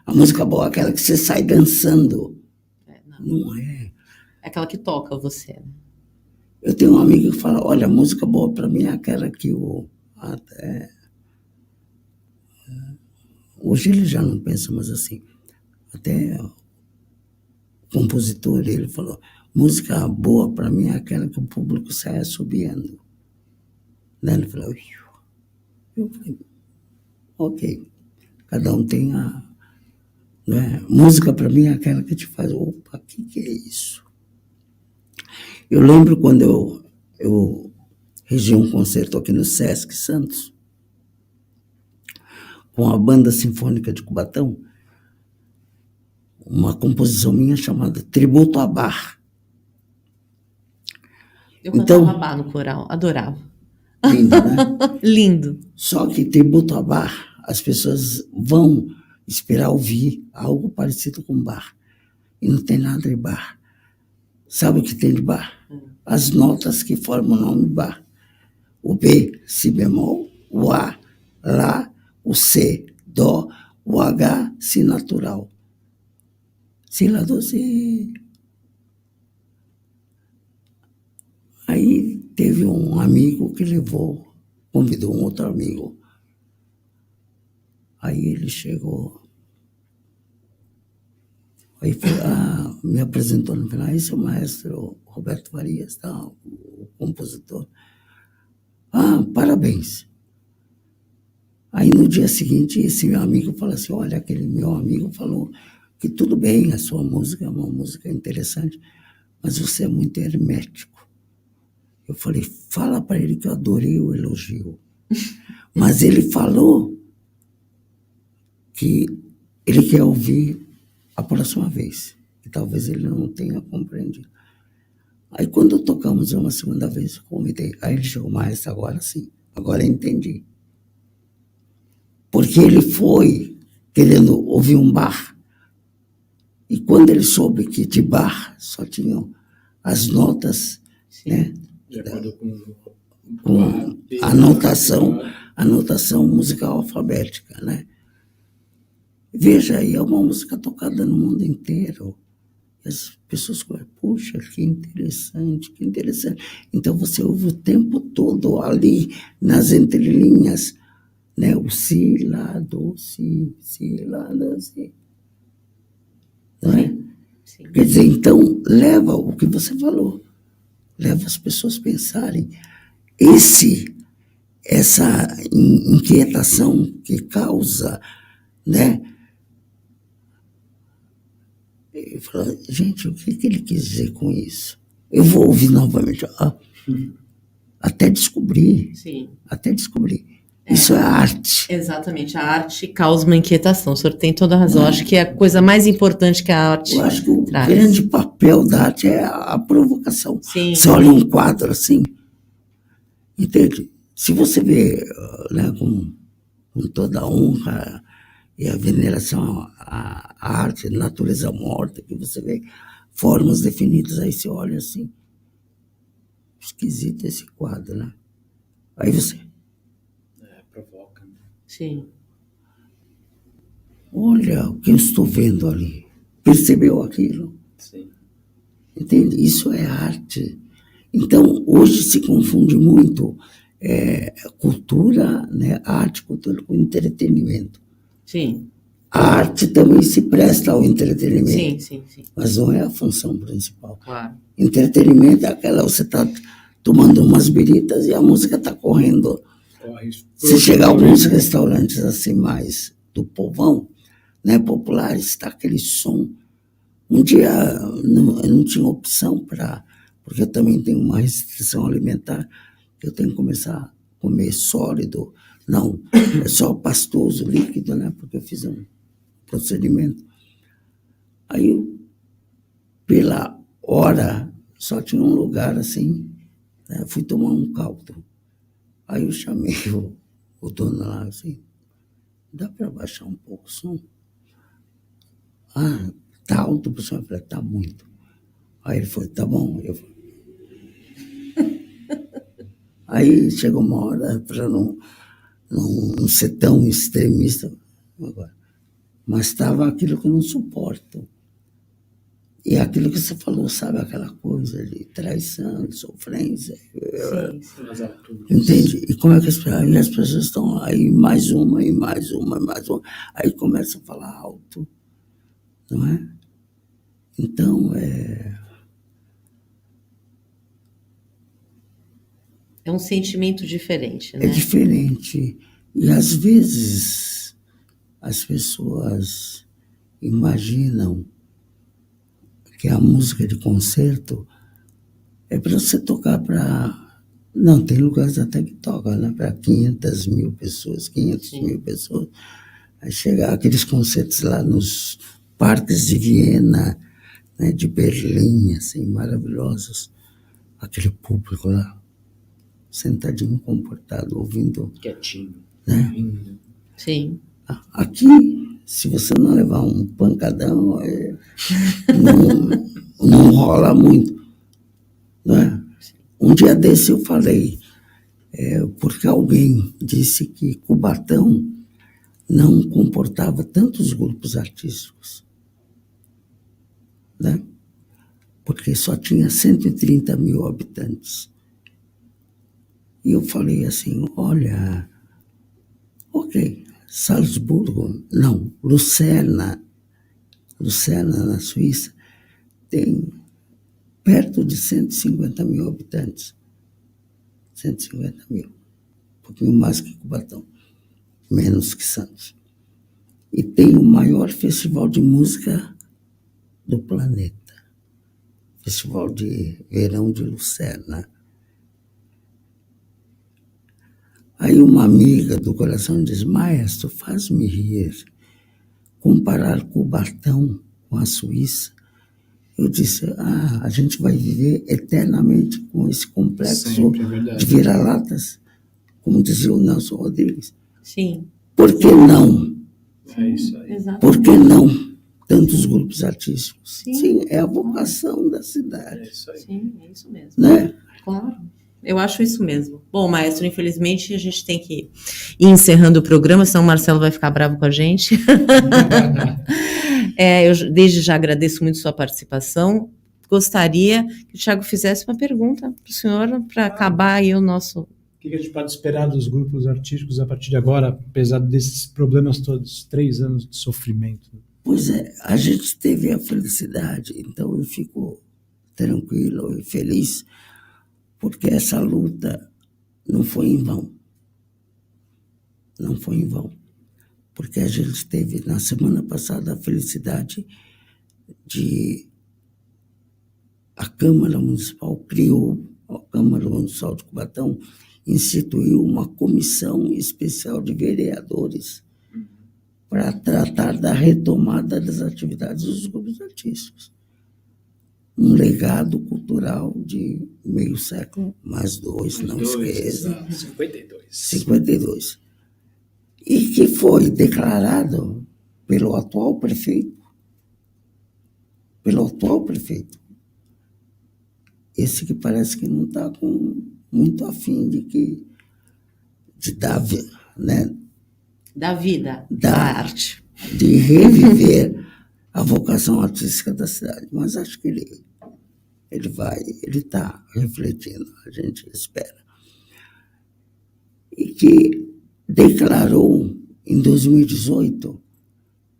a música boa é aquela que você sai dançando. Não é. É aquela que toca você, né? Eu tenho um amigo que fala, olha, a música boa para mim é aquela que hoje ele já não pensa mais assim. Até o compositor, ele falou, música boa para mim é aquela que o público sai assobiando. Daí ele falou, eu falei, ok, cada um tem né? Música para mim é aquela que te faz, opa, o que é isso? Eu lembro quando eu regi um concerto aqui no Sesc Santos, com a Banda Sinfônica de Cubatão, uma composição minha chamada Tributo a Bach. Eu cantava Bach no coral, adorava. Lindo, né? Lindo. Só que Tributo a Bach, as pessoas vão esperar ouvir algo parecido com Bach. E não tem nada de Bach. Sabe o que tem de Bach? As notas que formam o nome Bach. O B, Si bemol, o A, Lá, o C, Dó, o H, Si natural. Si, Lá, Dó, Si. Aí teve um amigo que convidou um outro amigo. Aí ele chegou. Aí me apresentou no final, esse é o maestro Roberto Farias, tá? O compositor. Parabéns. Aí no dia seguinte, esse meu amigo falou assim, olha, aquele meu amigo falou que tudo bem, a sua música é uma música interessante, mas você é muito hermético. Eu falei, fala para ele que eu adorei o elogio. Mas ele falou que ele quer ouvir a próxima vez, que talvez ele não tenha compreendido. Aí quando tocamos uma segunda vez, eu convidei. Aí ele chegou, maestro, agora sim, agora eu entendi. Porque ele foi querendo ouvir um Bach, e quando ele soube que de Bach só tinham as notas, né, De acordo com a notação musical alfabética, né? Veja aí, é uma música tocada no mundo inteiro. E as pessoas falam, puxa, que interessante, que interessante. Então você ouve o tempo todo ali, nas entrelinhas, né? O si, lá, do, si, lá, do, si. Não é? Sim. Quer dizer, então, leva o que você falou, leva as pessoas a pensarem. Essa inquietação que causa, né? Eu falo, gente, o que ele quis dizer com isso? Eu vou ouvir novamente, até descobrir. Sim. Até descobrir. Isso é arte. Exatamente, a arte causa uma inquietação. O senhor tem toda a razão. Acho que é a coisa mais importante que a arte Eu acho que o traz. grande papel da arte é a provocação. Sim. Você olha um quadro assim, entende? Se você vê, né, com toda a honra e a veneração à arte, à natureza morta, que você vê formas definidas, aí você olha assim, esquisito esse quadro, né? Aí você, provoca. Sim. olha o que eu estou vendo ali. Percebeu aquilo? Sim. Entende? Isso é arte. Então, hoje se confunde muito cultura, né? Arte, cultura com entretenimento. Sim. A arte também se presta ao entretenimento. Sim. Mas não é a função principal. Claro. Entretenimento é aquela, você está tomando umas biritas e a música está correndo. Se chegar a alguns restaurantes assim mais do povão, né, populares, está aquele som. Um dia eu não tinha opção porque eu também tenho uma restrição alimentar, eu tenho que começar a comer sólido, não, é só pastoso, líquido, né, porque eu fiz um procedimento. Aí, pela hora, só tinha um lugar assim, né, fui tomar um caldo. Aí eu chamei o dono lá assim, dá para baixar um pouco o som? Ah, tá alto para o senhor? Eu falei, tá muito. Aí ele falou, tá bom. Eu falei. Aí chegou uma hora para não ser tão extremista agora. Mas estava aquilo que eu não suporto. E aquilo que você falou, sabe? Aquela coisa de traição, de sofrência. Sim. Entende? E como é que as pessoas estão aí, mais uma, e mais uma, e mais uma. Aí começam a falar alto. Não é? Então, É um sentimento diferente, né? é diferente. E, às vezes, as pessoas imaginam que a música de concerto é para você tocar para... Não, tem lugares até que tocam, né? Para 500 mil pessoas. Aí chega aqueles concertos lá nos parques de Viena, né, de Berlim, assim, maravilhosos. Aquele público lá, sentadinho, comportado, ouvindo. Quietinho. Né? Sim. Aqui, se você não levar um pancadão, não rola muito. Não é? Um dia desse eu falei, porque alguém disse que Cubatão não comportava tantos grupos artísticos, né? Porque só tinha 130 mil habitantes. E eu falei assim, olha, ok, Salzburgo, não, Lucerna, na Suíça, tem perto de 150 mil habitantes. 150 mil. Um pouquinho mais que Cubatão. Menos que Santos. E tem o maior festival de música do planeta. Festival de Verão de Lucerna. Aí uma amiga do coração diz, maestro, faz-me rir. Comparar Cubatão com a Suíça Eu disse, a gente vai viver eternamente com esse complexo Sempre, é verdade. de vira-latas, como dizia o Nelson Rodrigues. Sim. Por que não? É isso aí. Exato. Por que não tantos grupos artísticos? Sim. Sim, é a vocação da cidade. É isso aí. Sim, é isso mesmo. Né? Claro. Eu acho isso mesmo. Bom, maestro, infelizmente a gente tem que ir encerrando o programa, senão o Marcelo vai ficar bravo com a gente. Eu desde já agradeço muito sua participação. Gostaria que o Thiago fizesse uma pergunta para o senhor, para acabar aí o nosso... O que a gente pode esperar dos grupos artísticos a partir de agora, apesar desses problemas todos, 3 anos de sofrimento? Pois é, a gente teve a felicidade, então eu fico tranquilo e feliz, porque essa luta não foi em vão. Não foi em vão. Porque a gente teve, na semana passada, a felicidade de... A Câmara Municipal criou, a Câmara Municipal de Cubatão instituiu uma comissão especial de vereadores para tratar da retomada das atividades dos grupos artísticos. Um legado cultural de meio século, mais 2, não esqueça. 52. 52. E que foi declarado pelo atual prefeito. Pelo atual prefeito. Esse que parece que não está com muito afim de dar, né? Da vida, Da arte. De reviver a vocação artística da cidade. Mas acho que ele está refletindo, a gente espera. E que declarou, em 2018,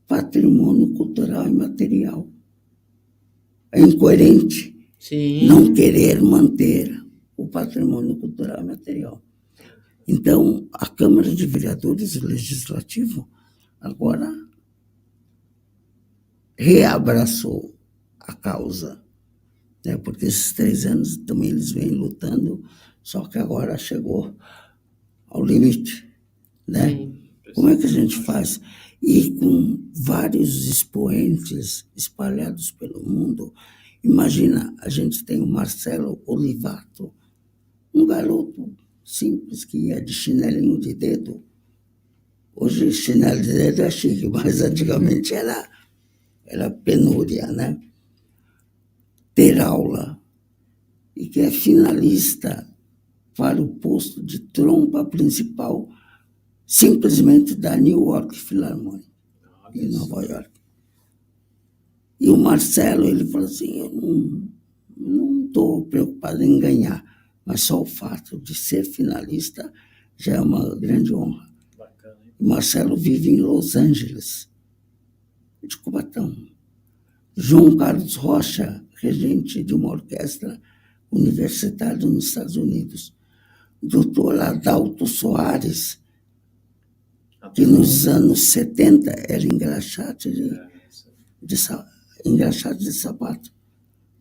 patrimônio cultural imaterial. É incoerente não querer manter o patrimônio cultural imaterial. Então, a Câmara de Vereadores e Legislativo agora reabraçou a causa, né? Porque esses 3 anos também eles vêm lutando, só que agora chegou ao limite, né? Sim. Como é que a gente faz? E com vários expoentes espalhados pelo mundo, imagina, a gente tem o Marcelo Olivato, um garoto simples que ia de chinelinho de dedo. Hoje chinelo de dedo é chique, mas antigamente era penúria, né? Ter aula. E que é finalista para o posto de trompa principal simplesmente da New York Philharmonic, em Nova York. E o Marcelo, ele falou assim, eu não estou preocupado em ganhar, mas só o fato de ser finalista já é uma grande honra. Bacana, hein? O Marcelo vive em Los Angeles, de Cubatão. João Carlos Rocha, regente de uma orquestra universitária nos Estados Unidos. Doutor Adalto Soares, que nos anos 70 era engraxate de sapato.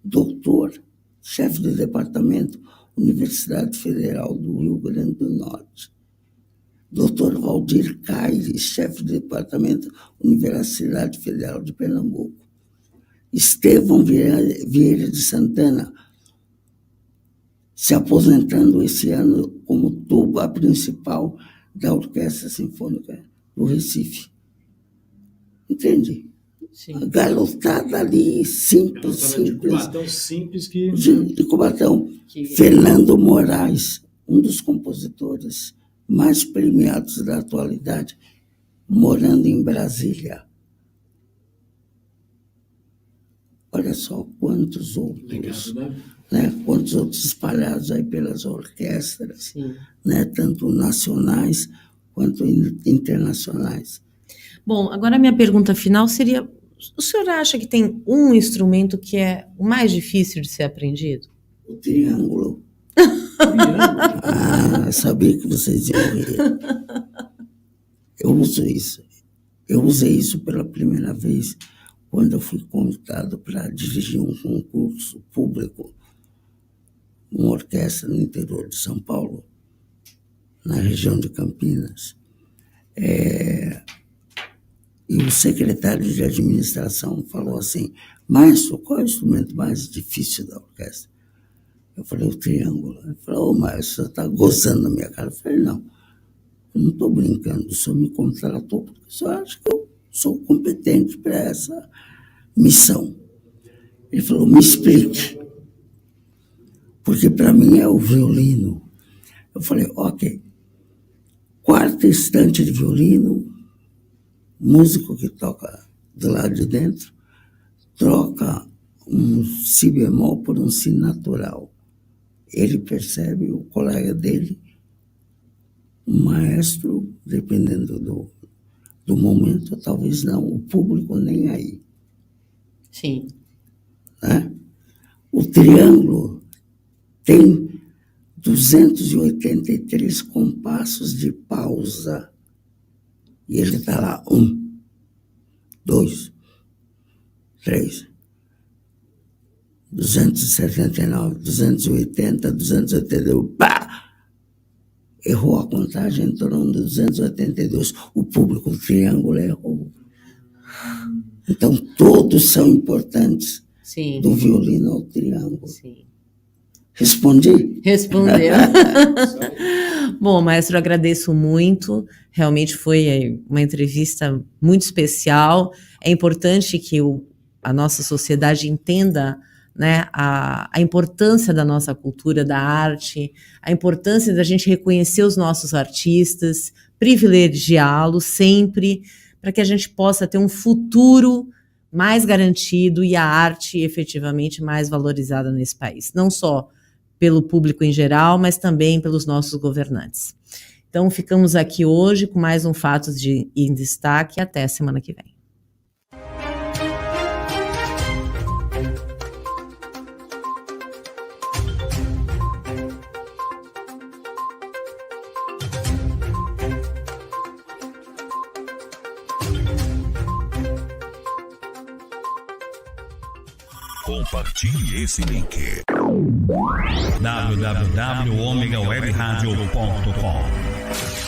Doutor, chefe de departamento, Universidade Federal do Rio Grande do Norte. Doutor Valdir Caires, chefe de departamento, Universidade Federal de Pernambuco. Estevão Vieira de Santana, se aposentando esse ano como tuba principal da Orquestra Sinfônica do Recife. Entende? Sim. A garotada ali, simples. De Cubatão, simples que... De Cubatão. Fernando Moraes, um dos compositores mais premiados da atualidade, morando em Brasília. Olha só quantos outros... Legal, né? Quantos outros espalhados aí pelas orquestras, né? Tanto nacionais quanto internacionais. Bom, agora a minha pergunta final seria, o senhor acha que tem um instrumento que é o mais difícil de ser aprendido? O triângulo. Sabia que vocês iam rir. Eu uso isso. Eu usei isso pela primeira vez quando eu fui convidado para dirigir um concurso público, uma orquestra no interior de São Paulo, na região de Campinas. E o secretário de administração falou assim: maestro, qual é o instrumento mais difícil da orquestra? Eu falei: o triângulo. Ele falou: maestro, você está gozando na minha cara. Eu falei: não, eu não estou brincando, o senhor me contratou porque o senhor acha que eu sou competente para essa missão. Ele falou: me explique, porque para mim é o violino. Eu falei: ok, quarta estante de violino, músico que toca do lado de dentro, troca um si bemol por um si natural. Ele percebe, o colega dele, o maestro, dependendo do momento, talvez não, o público nem aí. Sim. Né? O triângulo tem 283 compassos de pausa. E ele está lá, 1, 2, 3, 279, 280, 282, pá! Errou a contagem, entrou no 282. O público, o triângulo errou. Então, todos são importantes. Sim. Do violino ao triângulo. Sim. Respondi? Respondeu. Bom, maestro, agradeço muito. Realmente foi uma entrevista muito especial. É importante que a nossa sociedade entenda, né, a importância da nossa cultura, da arte, a importância da gente reconhecer os nossos artistas, privilegiá-los sempre, para que a gente possa ter um futuro mais garantido e a arte efetivamente mais valorizada nesse país. Não só pelo público em geral, mas também pelos nossos governantes. Então, ficamos aqui hoje com mais um Fatos em Destaque. Até a semana que vem. Compartilhe esse link. www.omegawebradio.com